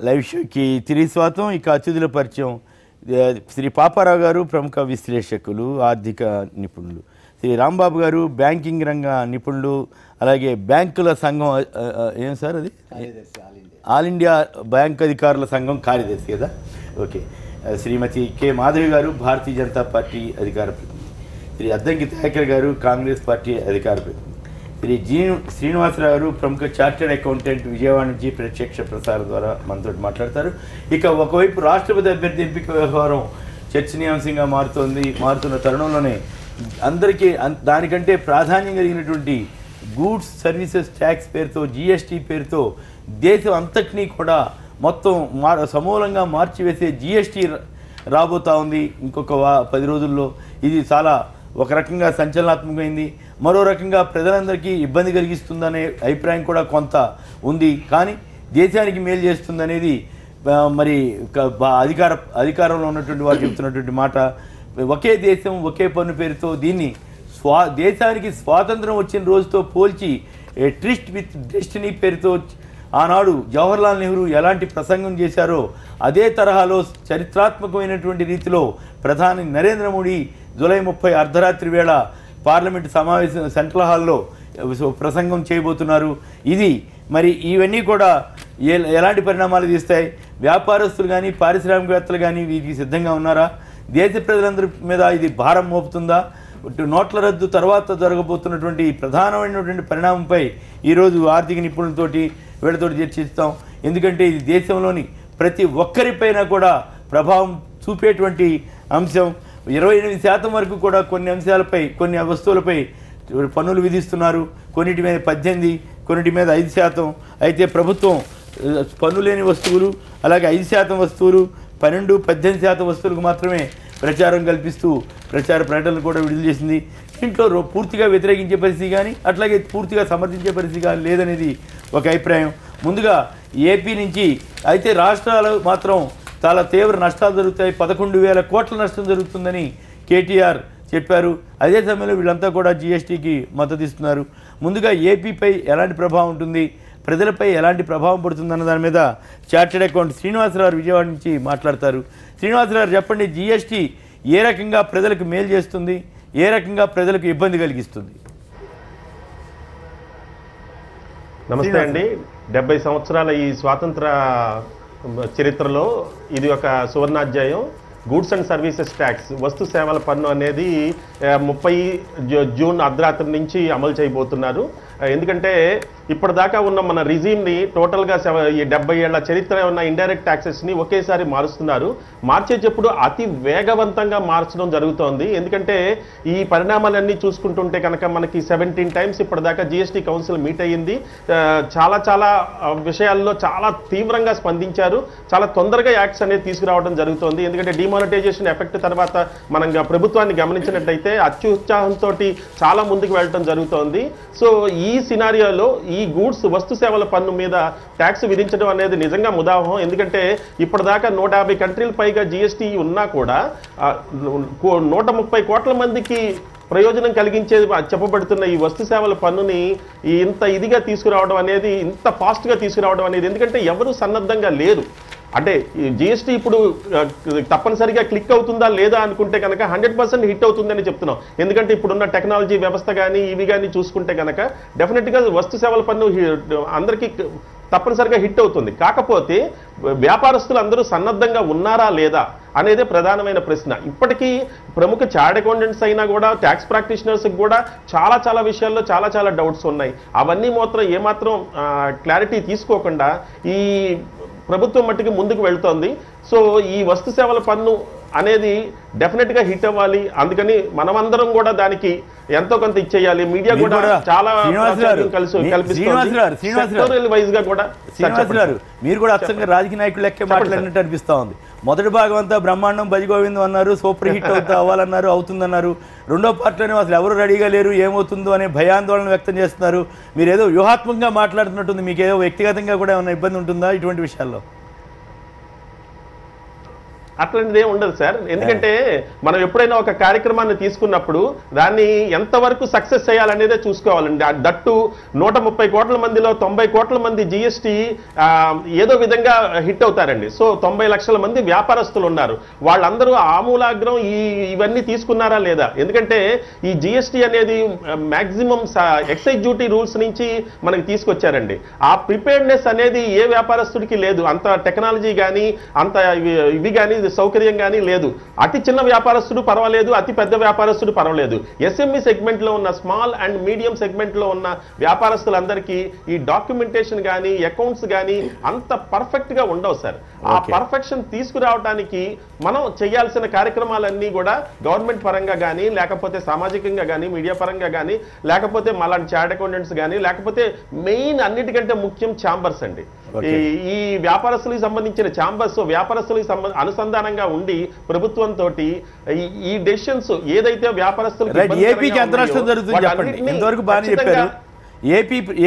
Live షోకి తిరిగి స్వాగతం. ఇక అతిథుల పరిచయం. శ్రీ పాపారావు గారు ప్రముఖ విశ్లేషకులు, ఆర్థిక నిపుణులు. శ్రీ రాంబాబు గారు బ్యాంకింగ్ రంగ నిపుణులు, అలాగే బ్యాంకుల సంఘం ఏం సార్ అది ఆల్ ఇండియా బ్యాంక్ అధికారుల సంఘం కార్యదర్శి కదా. ఓకే. శ్రీమతి కె మాధవి గారు భారతీయ జనతా పార్టీ అధికార ప్రతినిధి. శ్రీ అద్దంకి దయాకర్ గారు కాంగ్రెస్ పార్టీ అధికార ప్రతినిధి. శ్రీ శ్రీనివాసరావు గారు ప్రముఖ చార్టెడ్ అకౌంటెంట్, విజయవాడ నుంచి ప్రత్యక్ష ప్రసారం ద్వారా మనతో మాట్లాడతారు. ఇక ఒకవైపు రాష్ట్రపతి అభ్యర్థి ఎంపిక వ్యవహారం చర్చనీయాంశంగా మారుతున్న తరుణంలోనే అందరికీ దానికంటే ప్రాధాన్యం కలిగినటువంటి గూడ్స్ సర్వీసెస్ ట్యాక్స్ పేరుతో, జిఎస్టీ పేరుతో దేశం అంతటినీ కూడా మొత్తం సమూలంగా మార్చివేసే జిఎస్టీ రాబోతూ ఉంది ఇంకొక 10 రోజుల్లో. ఇది చాలా ఒక రకంగా సంచలనాత్మకమైంది, మరో రకంగా ప్రజలందరికీ ఇబ్బంది కలిగిస్తుందనే అభిప్రాయం కూడా కొంత ఉంది. కానీ దేశానికి మేలు చేస్తుందనేది మరి అధికారంలో ఉన్నటువంటి వారు చెబుతున్నటువంటి మాట. ఒకే దేశం ఒకే పన్ను పేరుతో దీన్ని దేశానికి స్వాతంత్రం వచ్చిన రోజుతో పోల్చి ట్రిస్ట్ విత్ డెస్టినీ పేరుతో ఆనాడు జవహర్లాల్ నెహ్రూ ఎలాంటి ప్రసంగం చేశారో అదే తరహాలో చరిత్రాత్మకమైనటువంటి రీతిలో ప్రధాని నరేంద్ర మోడీ జూలై 30 అర్ధరాత్రి వేళ పార్లమెంటు సమావేశం సెంట్రల్ హాల్లో ప్రసంగం చేయబోతున్నారు. ఇది మరి ఇవన్నీ కూడా ఎలాంటి పరిణామాలు తీస్తాయి? వ్యాపారస్తులు కానీ పారిశ్రామికవేత్తలు కానీ వీటికి సిద్ధంగా ఉన్నారా? దేశ ప్రజలందరి మీద ఇది భారం మోపుతుందా? నోట్ల రద్దు తర్వాత జరగబోతున్నటువంటి ప్రధానమైనటువంటి పరిణామంపై ఈరోజు ఆర్థిక నిపుణులతోటి వీళ్ళతోటి చర్చిస్తాం. ఎందుకంటే ఇది దేశంలోని ప్రతి ఒక్కరిపైన కూడా ప్రభావం చూపేటువంటి అంశం. 28% వరకు కూడా కొన్ని అంశాలపై, కొన్ని వస్తువులపై పన్నులు విధిస్తున్నారు. కొన్నిటి మీద 18%, కొన్నిటి మీద 5%. అయితే ప్రభుత్వం పన్ను లేని వస్తువులు, అలాగే 5% వస్తువులు, 12-18% వస్తువులకు మాత్రమే ప్రచారం కల్పిస్తూ ప్రచార ప్రకటనలు కూడా విడుదల చేసింది. దీంట్లో పూర్తిగా వ్యతిరేకించే పరిస్థితి కానీ అట్లాగే పూర్తిగా సమర్థించే పరిస్థితి కానీ లేదనేది ఒక అభిప్రాయం. ముందుగా ఏపీ నుంచి అయితే రాష్ట్రాలు మాత్రం చాలా తీవ్ర నష్టాలు జరుగుతాయి, 11,000 కోట్ల నష్టం జరుగుతుందని కేటీఆర్ చెప్పారు. అదే సమయంలో వీళ్ళంతా కూడా జిఎస్టీకి మద్దతు ఇస్తున్నారు. ముందుగా ఏపీపై ఎలాంటి ప్రభావం ఉంటుంది, ప్రజలపై ఎలాంటి ప్రభావం పడుతుందన్న దాని మీద చార్టెడ్ అకౌంట్ శ్రీనివాసరావు విజయవాడ నుంచి మాట్లాడతారు. శ్రీనివాసరావు చెప్పండి, జిఎస్టీ ఏ రకంగా ప్రజలకు మేలు చేస్తుంది, ఏ రకంగా ప్రజలకు ఇబ్బంది కలిగిస్తుంది? నమస్తే అండి. 70 సంవత్సరాల ఈ స్వాతంత్ర చరిత్రలో ఇది ఒక సువర్ణాధ్యాయం. గూడ్స్ అండ్ సర్వీసెస్ ట్యాక్స్, వస్తు సేవల పన్ను అనేది 30 జూన్ అర్ధరాత్రి నుంచి అమలు చేయబోతున్నారు. ఎందుకంటే ఇప్పటిదాకా ఉన్న మన రిజీమ్ని టోటల్గా ఈ 70 ఏళ్ల చరిత్ర ఉన్న ఇండైరెక్ట్ ట్యాక్సెస్ని ఒకేసారి మారుస్తున్నారు. మార్చేటప్పుడు అతి వేగవంతంగా మార్చడం జరుగుతోంది. ఎందుకంటే ఈ పరిణామాలన్నీ చూసుకుంటుంటే కనుక మనకి 17 టైమ్స్ ఇప్పటిదాకా జిఎస్టీ కౌన్సిల్ మీట్ అయ్యింది. చాలా విషయాల్లో చాలా తీవ్రంగా స్పందించారు. చాలా తొందరగా యాక్ట్స్ అనేది తీసుకురావడం జరుగుతోంది. ఎందుకంటే డిమానిటైజేషన్ ఎఫెక్ట్ తర్వాత మనం ప్రభుత్వాన్ని గమనించినట్టయితే అత్యుత్సాహంతో చాలా ముందుకు వెళ్ళడం జరుగుతోంది. సో ఈ సినారియోలో ఈ గూడ్స్ వస్తు సేవల పన్ను మీద ట్యాక్స్ విధించడం అనేది నిజంగా ముదావహం. ఎందుకంటే ఇప్పటిదాకా 150 కంట్రీల పైగా జిఎస్టీ ఉన్నా కూడా 130 కోట్ల మందికి ప్రయోజనం కలిగించే చెప్పబడుతున్న ఈ వస్తు సేవల పన్నుని ఇంత ఇదిగా తీసుకురావడం అనేది, ఇంత ఫాస్ట్గా తీసుకురావడం అనేది, ఎందుకంటే ఎవరు సన్నద్ధంగా లేరు. అంటే జిఎస్టీ ఇప్పుడు తప్పనిసరిగా క్లిక్ అవుతుందా లేదా అనుకుంటే కనుక 100% హిట్ అవుతుందని చెప్తున్నాం. ఎందుకంటే ఇప్పుడున్న టెక్నాలజీ వ్యవస్థ కానీ ఇవి కానీ చూసుకుంటే కనుక డెఫినెట్గా వస్తు సేవల పన్ను అందరికీ తప్పనిసరిగా హిట్ అవుతుంది. కాకపోతే వ్యాపారస్తులు అందరూ సన్నద్ధంగా ఉన్నారా లేదా అనేదే ప్రధానమైన ప్రశ్న. ఇప్పటికీ ప్రముఖ చార్టెడ్ అకౌంటెంట్స్ అయినా కూడా, ట్యాక్స్ ప్రాక్టీషనర్స్కి కూడా చాలా విషయాల్లో చాలా డౌట్స్ ఉన్నాయి. అవన్నీ మాత్రం ఏమాత్రం క్లారిటీ తీసుకోకుండా ఈ ప్రభుత్వం మట్టికి ముందుకు వెళ్తోంది. సో ఈ వస్తు సేవల పన్ను అనేది డెఫినెట్గా హిట్ అవ్వాలి. అందుకని మనమందరం కూడా దానికి ఎంతో కొంత ఇచ్చేయాలి. మీడియా కూడా చాలా మీరు కూడా అచ్చంగా రాజకీయ నాయకులు లెక్క మాట్లాడినట్టు అనిపిస్తా ఉంది. మొదటి భాగం అంతా బ్రహ్మాండం భజగోవిందం అన్నారు, సూపర్ హిట్ అవ్వాలన్నారు, అవుతుందన్నారు. రెండో పార్ట్లోనే అసలు ఎవరు రెడీగా లేరు, ఏమవుతుందో అనే భయాందోళన వ్యక్తం చేస్తున్నారు. మీరు ఏదో వ్యూహాత్మకంగా మాట్లాడుతున్నట్టుంది. మీకు ఏదో వ్యక్తిగతంగా కూడా ఏమైనా ఇబ్బంది ఉంటుందా ఇటువంటి విషయాల్లో? అట్లాంటిది ఏమి ఉండదు సార్. ఎందుకంటే మనం ఎప్పుడైనా ఒక కార్యక్రమాన్ని తీసుకున్నప్పుడు దాన్ని ఎంతవరకు సక్సెస్ చేయాలనేదే చూసుకోవాలండి. దట్టు 130 కోట్ల మందిలో 90 కోట్ల మంది జిఎస్టీ ఏదో విధంగా హిట్ అవుతారండి. సో 90 లక్షల మంది వ్యాపారస్తులు ఉన్నారు. వాళ్ళందరూ ఆమూలాగ్రం ఇవన్నీ తీసుకున్నారా లేదా? ఎందుకంటే ఈ జిఎస్టీ అనేది మాక్సిమం ఎక్సైజ్ డ్యూటీ రూల్స్ నుంచి మనకి తీసుకొచ్చారండి. ఆ ప్రిపేర్డ్నెస్ అనేది ఏ వ్యాపారస్తుడికి లేదు. అంత టెక్నాలజీ కానీ అంత ఇవి కానీ సౌకర్యం కానీ లేదు. అతి చిన్న వ్యాపారస్తుడు పర్వాలేదు, అతి పెద్ద వ్యాపారస్తుడు పర్వాలేదు. ఎస్ఎంఈ సెగ్మెంట్ లో ఉన్న స్మాల్ అండ్ మీడియం సెగ్మెంట్ లో ఉన్న వ్యాపారస్తులందరికీ ఈ డాక్యుమెంటేషన్ కానీ అకౌంట్స్ కానీ అంత పర్ఫెక్ట్ గా ఉండవు సార్. ఆ పర్ఫెక్షన్ తీసుకురావడానికి మనం చేయాల్సిన కార్యక్రమాలన్నీ కూడా గవర్నమెంట్ పరంగా కానీ లేకపోతే సామాజికంగా కానీ మీడియా పరంగా కానీ లేకపోతే మళ్ళీ చార్ట్ అకౌంటెంట్స్ కానీ లేకపోతే మెయిన్ అన్నిటికంటే ముఖ్యం ఛాంబర్స్ అండి. ఈ వ్యాపారస్తులకు సంబంధించిన ఛాంబర్స్ వ్యాపారస్తులకు అనుసంధానంగా ఉండి ప్రభుత్వంతో ఈ డెసిషన్స్ ఏదైతే వ్యాపారస్తులకు ఏపీకి ఎంత నష్టం జరుగుతుంది చెప్పండి. ఇంతవరకు బాగానే చెప్పారు.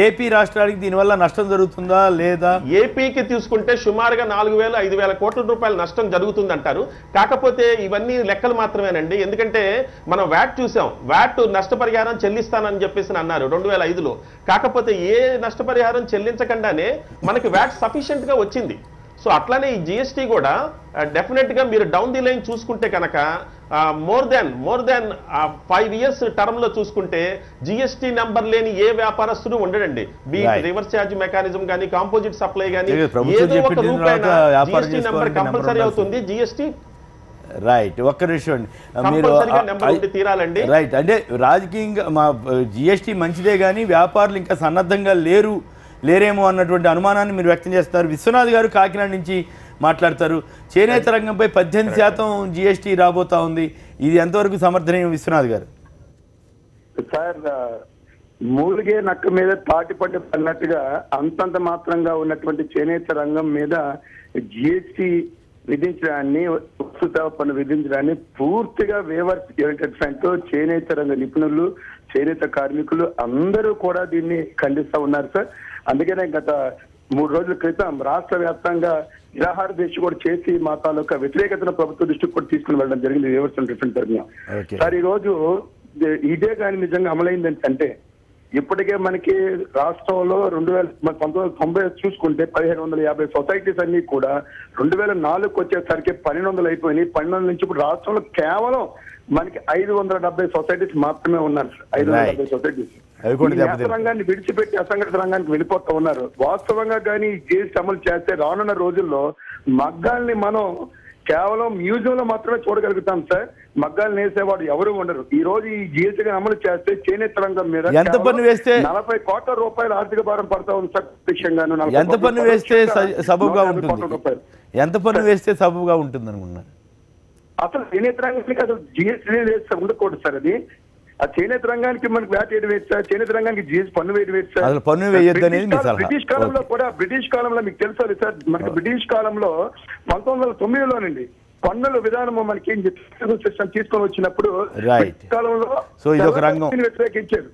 ఏపీ రాష్ట్రానికి దీనివల్ల నష్టం జరుగుతుందా లేదా? ఏపీకి తీసుకుంటే సుమారుగా 4,000-5,000 కోట్ల రూపాయల నష్టం జరుగుతుంది అంటారు. కాకపోతే ఇవన్నీ లెక్కలు మాత్రమేనండి. ఎందుకంటే మనం వ్యాట్ చూసాం. వ్యాట్ నష్టపరిహారం చెల్లిస్తానని చెప్పేసి అన్నారు 2005లో. కాకపోతే ఏ నష్టపరిహారం చెల్లించకుండానే మనకి వ్యాట్ సఫిషియెంట్ గా వచ్చింది. సో అట్లానే ఈ జిఎస్టీ కూడా డెఫినెట్ గా మీరు డౌన్ ది లైన్ చూసుకుంటే కనుక మోర్ దాన్ 5 years టర్మ్ లో చూసుకుంటే జిఎస్టీ నెంబర్ లేని ఏ వ్యాపారస్తుడు ఉండడండి. రివర్స్ ఛార్జ్ మెకానిజం కానీ కాంపోజిట్ సప్లై కానీ ఏదో ఒక రూపాయన జిఎస్టీ నెంబర్ కంపల్సరీ అవుతుంది. GST right. ఒక్క నిమిషం మీరు తీరాలండి. రైట్. అంటే రాజకీయంగా మా జిఎస్టీ మంచిదే కానీ వ్యాపారులు ఇంకా సన్నద్ధంగా లేరేమో అన్నటువంటి అనుమానాన్ని మీరు వ్యక్తం చేస్తున్నారు. విశ్వనాథ్ గారు కాకినాడ నుంచి మాట్లాడతారు. చేనేత రంగంపై 18% జిఎస్టీ రాబోతా ఉంది. ఇది ఎంతవరకు సమర్థనీయం విశ్వనాథ్ గారు? సార్, మూలిగే నక్క మీద తాటిపట్టి అన్నట్టుగా అంతంత మాత్రంగా ఉన్నటువంటి చేనేత రంగం మీద జిఎస్టీ విధించడాన్ని వస్తు సేవ పన్ను విధించడాన్ని పూర్తిగా వేవర్స్ చేనేత రంగ నిపుణులు చేనేత కార్మికులు అందరూ కూడా దీన్ని ఖండిస్తా ఉన్నారు సార్. అందుకనే గత 3 రోజుల క్రితం రాష్ట్ర వ్యాప్తంగా నిరాహార దీక్ష కూడా చేసి మా తాలూకా వ్యతిరేకతను ప్రభుత్వ దృష్టికి కూడా తీసుకుని వెళ్ళడం జరిగింది వేవర్స్ అండ్ డిఫరెంట్ తరఫున. సార్, ఈ రోజు ఇదే కానీ నిజంగా అమలైంది అంటే ఇప్పటికే మనకి రాష్ట్రంలో 1990 చూసుకుంటే 1,550 సొసైటీస్ అన్ని కూడా 2004 వచ్చేసరికి 1,200 అయిపోయినాయి. 1,200 నుంచి ఇప్పుడు రాష్ట్రంలో కేవలం మనకి 570 సొసైటీస్ మాత్రమే ఉన్నారు. 570 సొసైటీస్ రంగాన్ని విడిచిపెట్టి అసంఘటిత రంగానికి వెళ్ళిపోతా ఉన్నారు. వాస్తవంగా కానీ జిఎస్టీ అమలు చేస్తే రానున్న రోజుల్లో మగ్గాల్ని మనం కేవలం మ్యూజియంలో మాత్రమే చూడగలుగుతాం సార్. మగ్గాలు నేసేవాడు ఎవరు ఉండరు. ఈ రోజు ఈ జిఎస్టీ అమలు చేస్తే చేనేత రంగం మీద ఎంత పన్ను వేస్తే 40 కోట్ల రూపాయల ఆర్థిక భారం పడతా ఉంది సార్. ఎంత పన్ను వేస్తే సబబుగా ఉంటుంది? ఎంత పన్ను వేస్తే సబబుగా ఉంటుంది అనుకున్నారు? అసలు చేనేత రంగానికి అసలు జిఎస్టీ ఉండకూడదు సార్. అది ఆ చేనేత రంగానికి మనకి వ్యాట్ వేయడం వేస్ట్ సార్. చేనేత రంగానికి జిఎస్టీ పన్ను వేయడం వేస్ట్ సార్. పన్ను వేయొద్దు అనేది బ్రిటిష్ కాలంలో కూడా బ్రిటిష్ కాలంలో మీకు తెలుసు సార్, మనకి బ్రిటిష్ కాలంలో 1909లోనండి పన్నుల విధానము మనకి సిస్టమ్ తీసుకొని వచ్చినప్పుడు కాలంలో వ్యతిరేకించారు.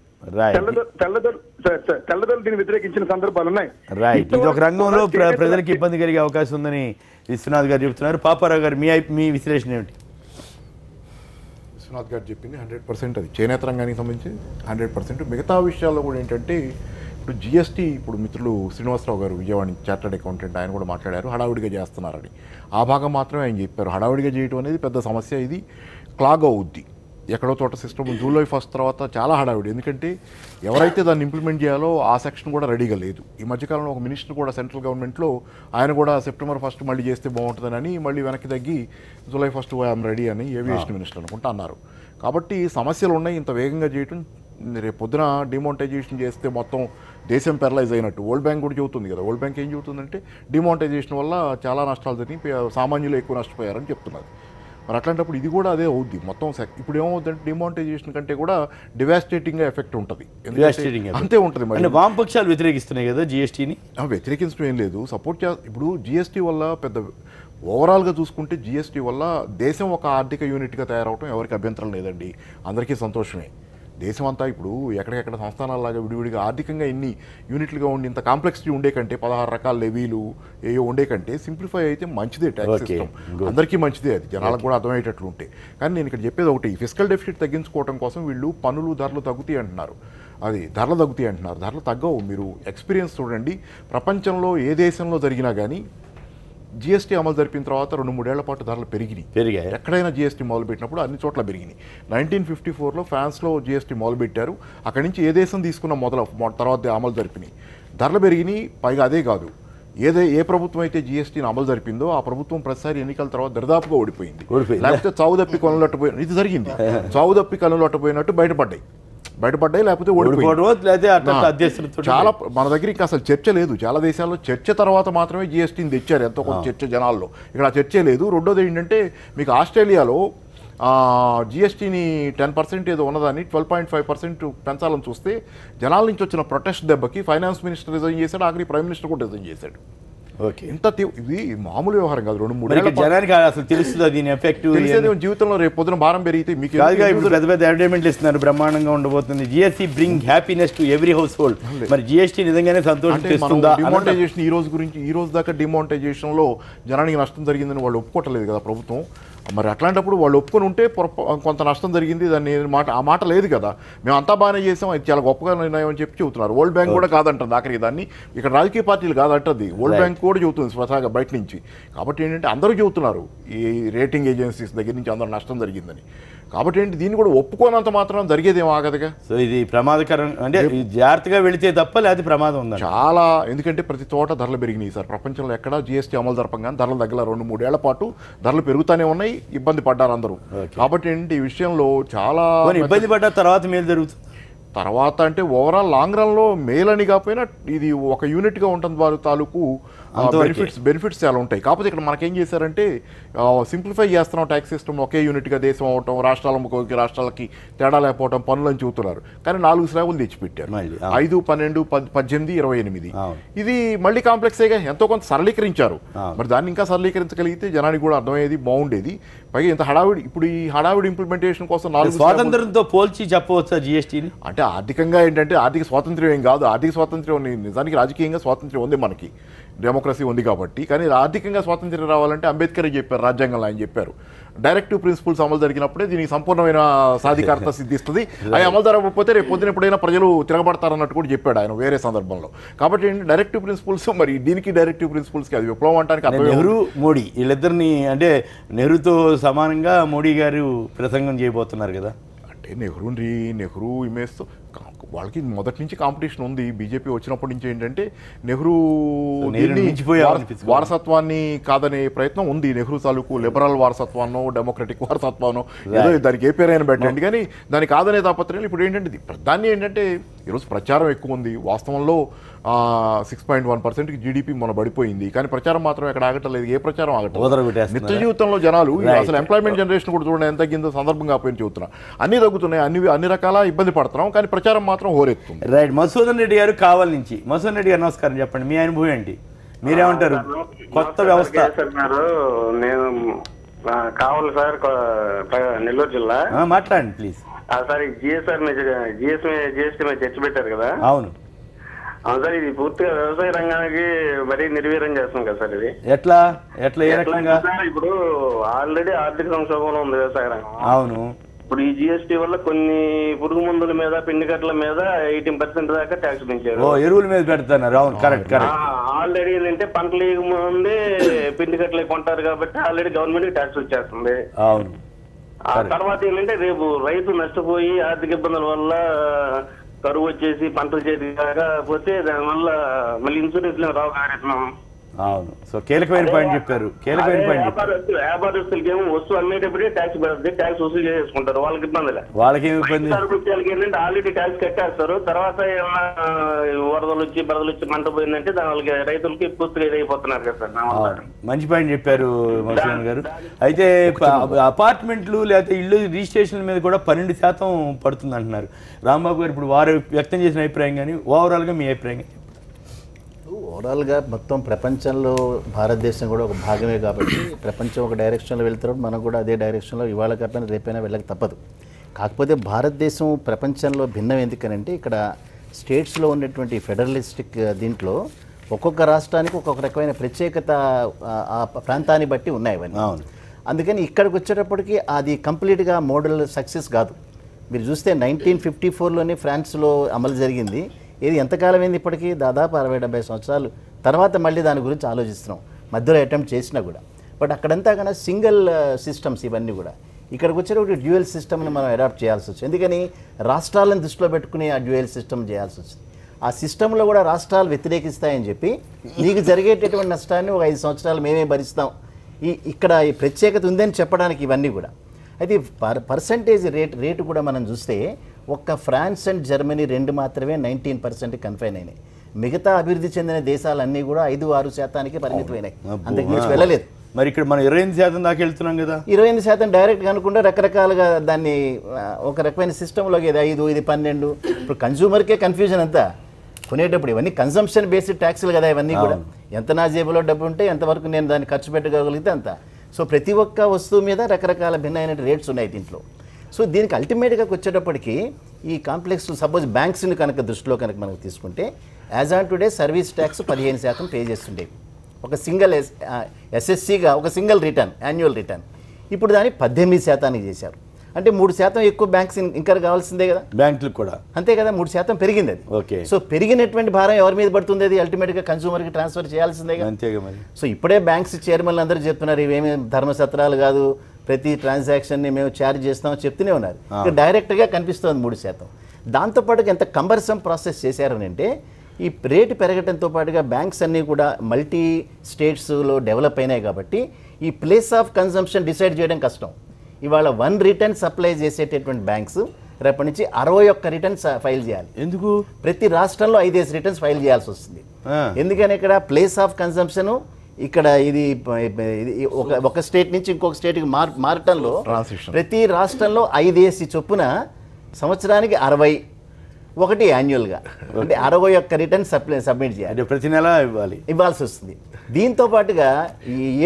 తెల్లదొరలు దీన్ని వ్యతిరేకించిన సందర్భాలు ఉన్నాయి. రైట్. ఇది ఒక రంగంలో ప్రజలకు ఇబ్బంది కలిగే అవకాశం ఉందని విశ్వనాథ్ గారు చెబుతున్నారు. పాపారావు గారు మీ విశ్లేషణ ఏమిటి? విశ్వనాథ్ గారు చెప్పింది 100% అది చేనేత రంగానికి సంబంధించి 100%. మిగతా విషయాల్లో కూడా ఏంటంటే ఇప్పుడు జిఎస్టీ ఇప్పుడు మిత్రులు శ్రీనివాసరావు గారు విజయవాడ చార్టర్డ్ అకౌంటెంట్ ఆయన కూడా మాట్లాడారు హడావుడిగా చేస్తున్నారని. ఆ భాగం మాత్రమే ఆయన చెప్పారు. హడావుడిగా చేయడం అనేది పెద్ద సమస్య. ఇది క్లాగ్ అవుద్ది. ఎక్కడో చోట సిస్టమ్ జూలై 1 తర్వాత చాలా హడావిడి. ఎందుకంటే ఎవరైతే దాన్ని ఇంప్లిమెంట్ చేయాలో ఆ సెక్షన్ కూడా రెడీగా లేదు. ఈ మధ్యకాలంలో ఒక మినిస్టర్ కూడా సెంట్రల్ గవర్నమెంట్లో ఆయన కూడా సెప్టెంబర్ 1 మళ్ళీ చేస్తే బాగుంటుందని మళ్ళీ వెనక్కి తగ్గి జూలై 1 ఐఎమ్ రెడీ అని ఏవియేషన్ మినిస్టర్ అనుకుంటా అన్నారు. కాబట్టి సమస్యలు ఉన్నాయి. ఇంత వేగంగా చేయటం రేపు పొద్దున డిమానిటైజేషన్ చేస్తే మొత్తం దేశం పెరలైజ్ అయినట్టు వరల్డ్ బ్యాంక్ కూడా చెబుతుంది కదా. వరల్డ్ బ్యాంక్ ఏం చెబుతుందంటే డిమానిటైజేషన్ వల్ల చాలా నష్టాలు జరిగి సామాన్యులు ఎక్కువ నష్టపోయారని చెప్తున్నారు. మరి అట్లాంటప్పుడు ఇది కూడా అదే అవుద్ది మొత్తం. ఇప్పుడు ఏమవుతుందంటే డిమానిటైజేషన్ కంటే కూడా డివాస్టేటింగ్గా ఎఫెక్ట్ ఉంటుంది. అంతే ఉంటుంది. మరి వామపక్షాలు వ్యతిరేకిస్తున్నాయి కదా జిఎస్టీని. వ్యతిరేకించడం ఏం లేదు, సపోర్ట్ ఇప్పుడు జిఎస్టీ వల్ల పెద్ద ఓవరాల్గా చూసుకుంటే జిఎస్టీ వల్ల దేశం ఒక ఆర్థిక యూనిట్గా తయారవడం ఎవరికి అభ్యంతరం లేదండి, అందరికీ సంతోషమే. దేశం అంతా ఇప్పుడు ఎక్కడెక్కడ సంస్థానాల్లాగా విడివిడిగా ఆర్థికంగా ఎన్ని యూనిట్లుగా ఉండి ఇంత కాంప్లెక్సిటీ ఉండే కంటే 16 రకాల లెవీలు ఏవో ఉండే కంటే సింప్లిఫై అయితే మంచిదే ట్యాక్స్ సిస్టమ్, అందరికీ మంచిదే, అది జనాలకు కూడా అర్థమయ్యేటట్లు ఉంటే. కానీ నేను ఇక్కడ చెప్పేది ఒకటి, ఫిస్కల్ డెఫిసిట్ తగ్గించుకోవడం కోసం వీళ్ళు పన్నులు ధరలు తగ్గుతాయి అంటున్నారు, అది ధరలు తగ్గుతాయి అంటున్నారు. ధరలు తగ్గవు. మీరు ఎక్స్పీరియన్స్ చూడండి, ప్రపంచంలో ఏ దేశంలో జరిగినా కానీ జిఎస్టీ అమలు జరిపిన తర్వాత 2-3 ఏళ్ల పాటు ధరలు పెరిగాయి. ఎక్కడైనా జిఎస్టీ మొదలుపెట్టినప్పుడు అన్ని చోట్ల పెరిగినాయి. 1954లో ఫ్రాన్స్లో జిఎస్టీ మొదలుపెట్టారు. అక్కడి నుంచి ఏ దేశం తీసుకున్న తర్వాత అమలు జరిపినాయి, ధరలు పెరిగినాయి. పైగా అదే కాదు, ఏ ప్రభుత్వం అయితే జిఎస్టీని అమలు జరిపిందో ఆ ప్రభుత్వం ప్రతిసారి ఎన్నికల తర్వాత దరిదాపుగా ఓడిపోయింది. లేకపోతే చావుదప్పి కనులొట్టపోయిన ఇది జరిగింది. చావుదప్పి కనులొట్టపోయినట్టు బయటపడ్డాయి, లేకపోతే చాలా మన దగ్గర ఇంకా అసలు చర్చ లేదు. చాలా దేశాల్లో చర్చ తర్వాత మాత్రమే జిఎస్టీని తెచ్చారు, ఎంతో కొంత చర్చ జనాల్లో. ఇక్కడ చర్చ లేదు. రెండోది ఏంటంటే, మీకు ఆస్ట్రేలియాలో జిఎస్టీని 10% ఏదో ఉన్నదాన్ని 12.5% పెంచాలని చూస్తే జనాల నుంచి వచ్చిన ప్రొటెస్ట్ దెబ్బకి ఫైనాన్స్ మినిస్టర్ రిజైన్ చేశాడు, ఆఖరి ప్రైమ్ మినిస్టర్ కూడా రిజైన్ చేశాడు. ఇంత ఇది మామూలు వ్యవహారం కాదు. 2-3 జనానికి అసలు తెలుస్తుందా దీని ఎఫెక్ట్? జీవితంలో రేపు పొద్దున భారం పెరిగితే మీకు పెద్ద పెద్ద అడ్వర్టైజ్మెంట్లు ఇస్తున్నారు, బ్రహ్మాండంగా ఉండబోతుంది, GST bring happiness to every house hold. మరి జిఎస్టీ నిజంగానే సంతోషిస్తుందా? డిమానిటైజేషన్ ఈ రోజు దాకా డిమానిటైజేషన్ లో జనానికి నష్టం జరిగిందని వాళ్ళు ఒప్పుకోవట్లేదు కదా ప్రభుత్వం. మరి అట్లాంటప్పుడు వాళ్ళు ఒప్పుకొని ఉంటే కొంత నష్టం జరిగింది, దాన్ని ఆ మాట లేదు కదా. మేము అంతా బాగానే చేసాం, అది చాలా గొప్పగా నిర్ణయం అని చెప్పి చెబుతున్నారు. వరల్డ్ బ్యాంక్ కూడా కాదంటుంది ఆఖరికి దాన్ని. ఇక్కడ రాజకీయ పార్టీలు కాదంటది, వరల్డ్ బ్యాంక్ కూడా చెబుతుంది స్వతహాగా బయట నుంచి. కాబట్టి ఏంటంటే అందరూ చెబుతున్నారు, ఈ రేటింగ్ ఏజెన్సీస్ దగ్గర నుంచి అందరూ నష్టం జరిగిందని. కాబట్టి ఏంటి, దీన్ని కూడా ఒప్పుకోనంత మాత్రం జరిగేదేమో ఆగదుగా. సో ఇది ప్రమాదకరం, అంటే జాగ్రత్తగా వెళితే తప్ప లేకపోతే ప్రమాదం ఉంది చాలా. ఎందుకంటే ప్రతి చోట ధరలు పెరిగినాయి సార్. ప్రపంచంలో ఎక్కడా జిఎస్టీ అమలు జరపంగానే ధరలు తగ్గల. 2-3 ఏళ్ల పాటు ధరలు పెరుగుతూనే ఉన్నాయి, ఇబ్బంది పడ్డారు అందరూ. కాబట్టి ఏంటి, ఈ విషయంలో చాలా ఇబ్బంది పడ్డ తర్వాత మేలు జరుగుతుంది. తర్వాత అంటే ఓవరాల్ లాంగ్ రన్లో మేలని కాకపోయినా ఇది ఒక యూనిట్గా ఉంటుంది, వారి తాలూకు బెనిఫిట్స్ చాలా ఉంటాయి. కాకపోతే ఇక్కడ మనకేం చేశారంటే సింప్లిఫై చేస్తున్నాం ట్యాక్స్ సిస్టమ్, ఒకే యూనిట్గా దేశం అవటం, రాష్ట్రాలకి తేడా లేకపోవడం, పనులని చూస్తున్నారు. కానీ 4 స్లాబులు తెచ్చిపెట్టారు, 5, 12, 18, 28. ఇది మళ్ళీ కాంప్లెక్సేగా ఎంతో కొంత సరళీకరించారు. మరి దాన్ని ఇంకా సరళీకరించగలిగితే జనానికి కూడా అర్థమయ్యేది, బాగుండేది. పైగా ఇంత హడావిడి, ఇప్పుడు ఈ హడావిడి ఇంప్లిమెంటేషన్ కోసం 4 స్వాతంత్రంతో పోల్చి చెప్పవచ్చా జిఎస్టీని? అంటే ఆర్థికంగా ఏంటంటే ఆర్థిక స్వాతంత్ర్యం ఏం కాదు. ఆర్థిక స్వాతంత్ర్యం నిజానికి రాజకీయంగా స్వాతంత్ర్యం ఉంది మనకి, డెమోక్రసీ ఉంది కాబట్టి. కానీ ఆర్థికంగా స్వాతంత్ర్యం రావాలంటే అంబేద్కర్ చెప్పారు, రాజ్యాంగంలో ఆయన చెప్పారు, డైరెక్టివ్ ప్రిన్సిపల్స్ అమలు జరిగినప్పుడే దీనికి సంపూర్ణమైన సాధికారత సిద్ధిస్తుంది. అవి అమలు జరగకపోతే రేపు పొద్దున ఎప్పుడైనా ప్రజలు తిరగబడతారన్నట్టు కూడా చెప్పాడు ఆయన వేరే సందర్భంలో. కాబట్టి డైరెక్టివ్ ప్రిన్సిపల్స్, మరి దీనికి డైరెక్టివ్ ప్రిన్సిపల్స్కి అది విప్లవం అంటానికి నెహ్రూ మోడీ వీళ్ళిద్దరిని, అంటే నెహ్రూతో సమానంగా మోడీ గారు ప్రసంగం చేయబోతున్నారు కదా. అంటే నెహ్రూ ఇమేజ్తో వాళ్ళకి మొదటి నుంచి కాంపిటీషన్ ఉంది. బీజేపీ వచ్చినప్పటి నుంచి ఏంటంటే నెహ్రూ వారసత్వాన్ని కాదనే ప్రయత్నం ఉంది. నెహ్రూ తాలూకు లిబరల్ వారసత్వాన్నో డెమోక్రటిక్ వారసత్వాన్నో ఏదో దానికి ఏ పేరైనా పెట్టండి, కానీ దానికి కాదనే తాపత్రయాలు ఇప్పుడు ఏంటంటే దాన్ని ఏంటంటే ఈరోజు ప్రచారం ఎక్కువ ఉంది. వాస్తవంలో 6.1% జీడీపీ మొన్న పడిపోయింది, కానీ ప్రచారం మాత్రం ఎక్కడ ఆగట్లేదు. ఏ ప్రచారం ఆగట్లేదు. నిత్య జీవితంలో జనాలు అసలు ఎంప్లాయ్మెంట్ జనరేషన్ కూడా చూడండి ఎంత తగ్గిందో, సందర్భంగా పోయిన చెబుతున్నా. అన్ని తగ్గుతున్నాయి, అన్ని రకాల ఇబ్బంది పడుతున్నాం, కానీ ప్రచారం మాత్రం హోరెత్తుంది. రైట్. మధుసూదన్ రెడ్డి గారు కావాలి నుంచి. మధుసూదన్ రెడ్డి గారు నమస్కారం, చెప్పండి మీ అనుభవం ఏంటి, మీరేమంటారు? కొత్త వ్యవస్థ. నేను కావాలి సార్, నెల్లూరు జిల్లా. మాట్లాడండి ప్లీజ్. సార్ జిఎస్టీ మీద చర్చ పెట్టారు కదా. అవును సార్, ఇది పూర్తిగా వ్యవసాయ రంగానికి మరీ నిర్వీర్యం చేస్తుంది కదా సార్. ఇది ఎట్లా ఏ రకంగా? ఇప్పుడు ఆల్రెడీ ఆర్థిక సంక్షోభంలో ఉంది వ్యవసాయ రంగం. అవును. ఇప్పుడు ఈ జిఎస్టీ వల్ల కొన్ని పురుగు మందుల మీద, పిండి కట్టల మీద 18% దాకా ట్యాక్స్ పెంచారు. ఎరువుల మీద పెడుతున్నారు. అవును, కరెక్ట్. ఆల్రెడీ ఏంటంటే పంటలు ముందే పిండి కట్టలు కొంటారు కాబట్టి ఆల్రెడీ గవర్నమెంట్ ట్యాక్స్ వచ్చేస్తుంది. అవును. ఆ తర్వాత ఏంటంటే రేపు రైతు నష్టపోయి ఆర్థిక ఇబ్బందుల వల్ల కరువు వచ్చేసి పంటలు చేతి కాకపోతే దానివల్ల మళ్ళీ ఇన్సూరెన్స్ రావు కార్యక్రమం. అవును. సో కీలకమైన పాయింట్ చెప్పారు. వ్యాపారస్తులకి ఏమో వస్తువు అమ్మేటప్పుడే ట్యాక్స్ పడుతుంది, ట్యాక్స్ వసూలు చేసుకుంటారు, వాళ్ళకి ఇబ్బంది. వాళ్ళకి ఇబ్బంది ఏంటంటే ఆల్రెడీ ట్యాక్స్ కట్టేస్తారు. తర్వాత ఏమన్నా వరదలు వచ్చి మంట పోయిందంటే దాని వాళ్ళకి రైతులకి పూర్తిగా ఇదైపోతున్నారు కదా సార్. మంచి పాయింట్ చెప్పారు మధుసూదన్ గారు. అయితే అపార్ట్మెంట్లు లేకపోతే ఇల్లు రిజిస్ట్రేషన్ మీద కూడా 12% పడుతుంది అంటున్నారు. రాంబాబు గారు ఇప్పుడు వారు వ్యక్తం చేసిన అభిప్రాయం కానీ ఓవరాల్గా మీ అభిప్రాయం కానీ? ఓవరాల్గా మొత్తం ప్రపంచంలో భారతదేశం కూడా ఒక భాగమే కాబట్టి ప్రపంచం ఒక డైరెక్షన్లో వెళ్తారు, మనం కూడా అదే డైరెక్షన్లో ఇవాళ కాకపోయినా రేపైనా వెళ్ళక తప్పదు. కాకపోతే భారతదేశం ప్రపంచంలో భిన్నం ఎందుకనంటే ఇక్కడ స్టేట్స్లో ఉన్నటువంటి ఫెడరలిస్టిక్ దీంట్లో ఒక్కొక్క రాష్ట్రానికి ఒక్కొక్క రకమైన ప్రత్యేకత ఆ ప్రాంతాన్ని బట్టి ఉన్నాయి అవన్నీ. అందుకని ఇక్కడికి వచ్చేటప్పటికి అది కంప్లీట్గా మోడల్ సక్సెస్ కాదు. మీరు చూస్తే 1954లోనే ఫ్రాన్స్లో అమలు జరిగింది. ఇది ఎంతకాలం అయింది ఇప్పటికీ? దాదాపు 60-70 సంవత్సరాలు తర్వాత మళ్ళీ దాని గురించి ఆలోచిస్తున్నాం, మధ్యలో అటెంప్ట్ చేసినా కూడా. బట్ అక్కడంతా కన్నా సింగిల్ సిస్టమ్స్ ఇవన్నీ కూడా. ఇక్కడికి వచ్చేటప్పుడు డ్యూయల్ సిస్టమ్ని మనం అడాప్ట్ చేయాల్సి వచ్చింది. ఎందుకని రాష్ట్రాలను దృష్టిలో పెట్టుకుని ఆ డ్యూయల్ సిస్టమ్ చేయాల్సి వచ్చింది. ఆ సిస్టంలో కూడా రాష్ట్రాలు వ్యతిరేకిస్తాయని చెప్పి నీకు జరిగేటటువంటి నష్టాన్ని ఒక 5 సంవత్సరాలు మేమే భరిస్తాం, ఇక్కడ ఈ ప్రత్యేకత ఉందని చెప్పడానికి ఇవన్నీ కూడా. అయితే పర్సంటేజ్ రేటు కూడా మనం చూస్తే ఒక్క ఫ్రాన్స్ అండ్ జర్మనీ 2 మాత్రమే 19% కన్ఫైన్ అయినాయి. మిగతా అభివృద్ధి చెందిన దేశాలన్నీ కూడా 5-6% పరిమితమైనాయి, అంతకు మించి వెళ్ళలేదు. మరి ఇక్కడ మనం 28% దాకా వెళ్తున్నాం కదా. 28% డైరెక్ట్గా అనుకుంటే రకరకాలుగా దాన్ని ఒక రకమైన సిస్టంలోకి 5 ఇది 12. ఇప్పుడు కన్జ్యూమర్కే కన్ఫ్యూజన్ అంతా కొనేటప్పుడు. ఇవన్నీ కన్సంప్షన్ బేస్డ్ ట్యాక్స్లు కదా ఇవన్నీ కూడా. ఎంత నా జేబులో డబ్బు ఉంటే ఎంతవరకు నేను దాన్ని ఖర్చు పెట్టగలిగితే అంత. సో ప్రతి ఒక్క వస్తువు మీద రకరకాల భిన్నమైన రేట్స్ ఉన్నాయి దీంట్లో. సో దీనికి అల్టిమేట్గా వచ్చేటప్పటికి ఈ కాంప్లెక్స్ సపోజ్ బ్యాంక్స్ని కనుక దృష్టిలో కనుక మనకు తీసుకుంటే as on today service tax 15% pay చేస్తుండేవి ఒక సింగిల్ ఎస్ఎస్సిగా, ఒక సింగిల్ రిటర్న్, యాన్యువల్ రిటర్న్. ఇప్పుడు దాన్ని 18% చేశారు. అంటే 3% ఎక్కువ బ్యాంక్స్ ఇంకా కావాల్సిందే కదా బ్యాంకులకు కూడా. అంతే కదా, 3% పెరిగింది అది. ఓకే. సో పెరిగినటువంటి భారం ఎవరి మీద పడుతుంది? అది అల్టిమేట్గా కన్సూమర్కి ట్రాన్స్ఫర్ చేయాల్సిందే కదా. అంతేగా మరి. సో ఇప్పుడే బ్యాంక్స్ చైర్మన్లు అందరూ చెప్తున్నారు ఇవేమి ధర్మసత్రాలు కాదు, ప్రతి ట్రాన్సాక్షన్ని మేము ఛార్జ్ చేస్తామని చెప్తూనే ఉన్నారు. డైరెక్ట్గా కనిపిస్తుంది 3%. దాంతోపాటుగా ఎంత కంబర్సమ్ ప్రాసెస్ చేశారని అంటే ఈ రేటు పెరగడంతో పాటుగా బ్యాంక్స్ అన్నీ కూడా మల్టీ స్టేట్స్లో డెవలప్ అయినాయి కాబట్టి ఈ ప్లేస్ ఆఫ్ కన్సంప్షన్ డిసైడ్ చేయడం కష్టం. ఇవాళ 1 రిటర్న్ సప్లై చేసేటటువంటి బ్యాంక్స్ రేపటి నుంచి 61 రిటర్న్స్ ఫైల్ చేయాలి. ఎందుకు? ప్రతి రాష్ట్రంలో 5 రిటర్న్స్ ఫైల్ చేయాల్సి వస్తుంది. ఎందుకని ఇక్కడ ప్లేస్ ఆఫ్ కన్సంప్షన్ ఇక్కడ ఇది ఒక స్టేట్ నుంచి ఇంకొక స్టేట్కి మారటంలో ప్రతి రాష్ట్రంలో 5 చొప్పున సంవత్సరానికి 60, ఒకటి యాన్యువల్గా, అంటే 61 రిటర్న్ సబ్మిట్ చేయాలి. ప్రతి నెల ఇవ్వాల్సి వస్తుంది. దీంతో పాటుగా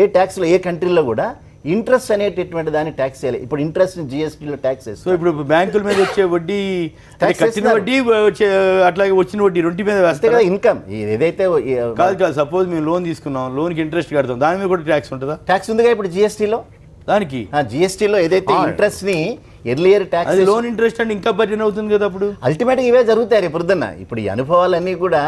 ఏ ట్యాక్స్లో ఏ కంట్రీలో కూడా ఇంట్రెస్ట్ అనేటటువంటి దాన్ని ట్యాక్స్ చేయాలి. ఇప్పుడు ఇంట్రెస్ట్ జిఎస్టీలో ట్యాక్స్ వేస్తారు. సో ఇప్పుడు బ్యాంకుల మీద వచ్చే వడ్డీ, కట్టిన వడ్డీ, అట్లాగే వచ్చిన వడ్డీ 2 మీద వేస్తే కదా ఇన్కమ్. ఏదైతే కాదు సపోజ్ మేము లోన్ తీసుకున్నాం, లోన్కి ఇంట్రెస్ట్ కడతాం, దాని మీద కూడా ట్యాక్స్ ఉంటుందా? ట్యాక్స్ ఉందిగా ఇప్పుడు జిఎస్టీలో. దానికి జిఎస్టీలో ఏదైతే ఇంట్రెస్ట్ ని ఎర్లియర్ ట్యాక్స్, లోన్ ఇంట్రెస్ట్ అంటే ఇంకా బర్డెన్ అవుతుంది కదా. అప్పుడు అల్టిమేట్గా ఇవే జరుగుతాయి రేపు పొద్దున్న. ఇప్పుడు ఈ అనుభవాలన్నీ కూడా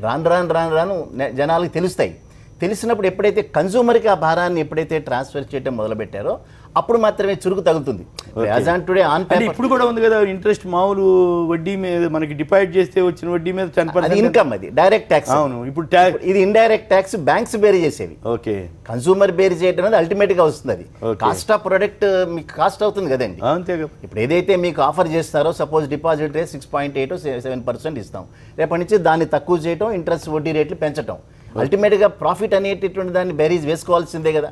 రాను జనాలకు తెలుస్తాయి. తెలిసినప్పుడు ఎప్పుడైతే కన్జ్యూమర్కి ఆ భారాన్ని ఎప్పుడైతే ట్రాన్స్ఫర్ చేయడం మొదలుపెట్టారో అప్పుడు మాత్రమే చురుకు తగులుతుంది. As on today on paper ఇప్పుడు కూడా ఉంది కదా ఇంట్రెస్ట్, మామూలు వడ్డీ మీద మనకి డిపాజిట్ చేస్తే వచ్చిన వడ్డీ మీద 10% ఇన్కమ్, అది డైరెక్ట్ ట్యాక్స్. అవును, ఇప్పుడు ఇది ఇండైరెక్ట్ ట్యాక్స్ బ్యాంక్స్ బేర్ చేసేవి. ఓకే. కన్సూమర్ బేర్ చేయడం అనేది అల్టిమేట్గా వస్తుంది. అది కాస్ట్ ఆఫ్ ప్రొడక్ట్ మీకు కాస్ట్ అవుతుంది కదండి. అంతేగా. ఇప్పుడు ఏదైతే మీకు ఆఫర్ చేస్తారో సపోజ్ డిపాజిట్ రేట్ 6.8 7% ఇస్తాం, రేపటి నుంచి దాన్ని తక్కువ చేయటం, ఇంట్రెస్ట్ వడ్డీ రేట్లు పెంచడం, అల్టిమేట్గా ప్రాఫిట్ అనేటటువంటి దాన్ని బేరీజ్ వేసుకోవాల్సిందే కదా.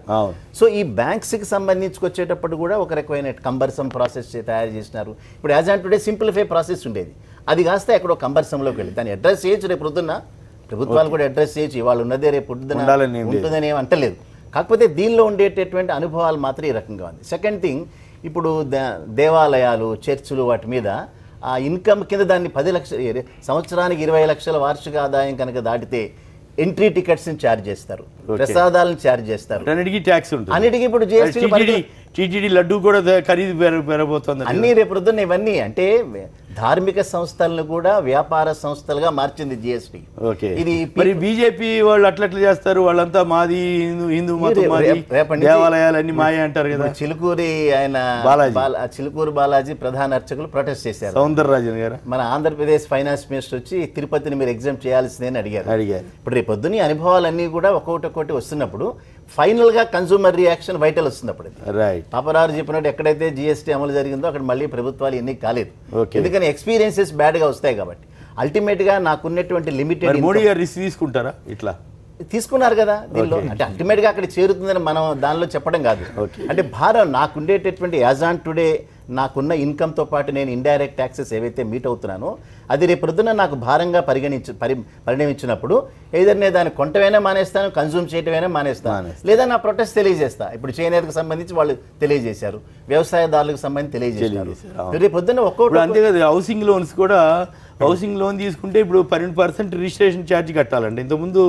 సో ఈ బ్యాంక్స్కి సంబంధించి వచ్చేటప్పుడు కూడా ఒక రకమైన కంబర్సమ్ ప్రాసెస్ తయారు చేసినారు. ఇప్పుడు as on today simplify process ఉండేది, అది కాస్త ఎక్కడో కంబర్సంలోకి వెళ్ళి దాన్ని అడ్రస్ చేయొచ్చు. రేపు పొద్దున్న ప్రభుత్వాలు కూడా అడ్రస్ చేయొచ్చు, ఇవాళ ఉన్నదే రేపు పొద్దున్న ఉంటుందని ఏమి అంటలేదు. కాకపోతే దీనిలో ఉండేటటువంటి అనుభవాలు మాత్రం ఈ రకంగా ఉంది. సెకండ్ థింగ్, ఇప్పుడు దేవాలయాలు, చర్చిలు, వాటి మీద ఆ ఇన్కమ్ కింద దాన్ని 10 లక్షలు, సంవత్సరానికి 20 లక్షల వార్షిక ఆదాయం కనుక దాటితే ఎంట్రీ టికెట్స్ ని ఛార్జ్ చేస్తారు, ప్రసాదాలను ఛార్జ్ చేస్తారు, అన్నిటికీ ట్యాక్స్ ఉంటుంది. అన్నిటికీ ఇప్పుడు టీటీడీ లడ్డు కూడా ఖరీదు పెరగబోతుంది. అన్ని రేపు పొద్దున్న ఇవన్నీ అంటే ధార్మిక సంస్థలను కూడా వ్యాపార సంస్థలుగా మార్చింది జిఎస్టీ. ఇది మరి బీజేపీ వాళ్ళు అట్లా చేస్తారు, వాళ్ళంతా మాది హిందూ మతం, దేవాలయాలన్నీ మాయ అంటారు కదా. చిలుకూరి ఆయన చిలుకూరు బాలాజీ ప్రధాన అర్చకులు ప్రొటెస్ట్ చేశారు. సౌందరరాజన్ గారు, మన ఆంధ్రప్రదేశ్ ఫైనాన్స్ మినిస్టర్ వచ్చి తిరుపతిని మీరు ఎగ్జామ్ చేయాల్సిందని అడిగారు. ఇప్పుడు రేపు పొద్దున్న అనుభవాలన్నీ కూడా ఒక్కొక్కటి వస్తున్నప్పుడు ఫైనల్ గా కన్సూమర్ రియాక్షన్ వైటల్ వస్తుంది. అప్పుడు పాపరారు చెప్పినట్టు ఎక్కడైతే జిఎస్టీ అమలు జరిగిందో అక్కడ మళ్ళీ ప్రభుత్వాలు ఎన్ని కాలేదు, ఎందుకని ఎక్స్పీరియన్సెస్ బ్యాడ్ గా వస్తాయి కాబట్టి. అల్టిమేట్ గా నాకున్నటువంటి లిమిటెడ్. మోడీ గారు రిస్క్ తీసుకుంటారా? ఇట్లా తీసుకున్నారు కదా దీనిలో, అంటే అల్టిమేట్ గా అక్కడ చేరుతుందని మనం దానిలో చెప్పడం కాదు. అంటే భారం నాకుండేటటువంటి యాజ్ ఆన్ టుడే నాకున్న ఇన్కమ్తో పాటు నేను ఇండైరెక్ట్ ట్యాక్సెస్ ఏవైతే మీట్ అవుతున్నానో అది రేపు పొద్దున నాకు భారంగా పరిణమించినప్పుడు ఏదైనా నేను దాన్ని కొంటమైనా మానేస్తాను, కన్జ్యూమ్ చేయటమైనా మానేస్తాను, లేదా నా ప్రొటెస్ట్ తెలియజేస్తా. ఇప్పుడు చేనేతకు సంబంధించి వాళ్ళు తెలియజేశారు, వ్యవసాయదారులకు సంబంధించి తెలియజేశారు. రేపు పొద్దున్న ఒక్కొక్కటి అంతే కదా. హౌసింగ్ లోన్స్ కూడా, హౌసింగ్ లోన్ తీసుకుంటే ఇప్పుడు 12% రిజిస్ట్రేషన్ ఛార్జ్ కట్టాలండి. ఇంతకుముందు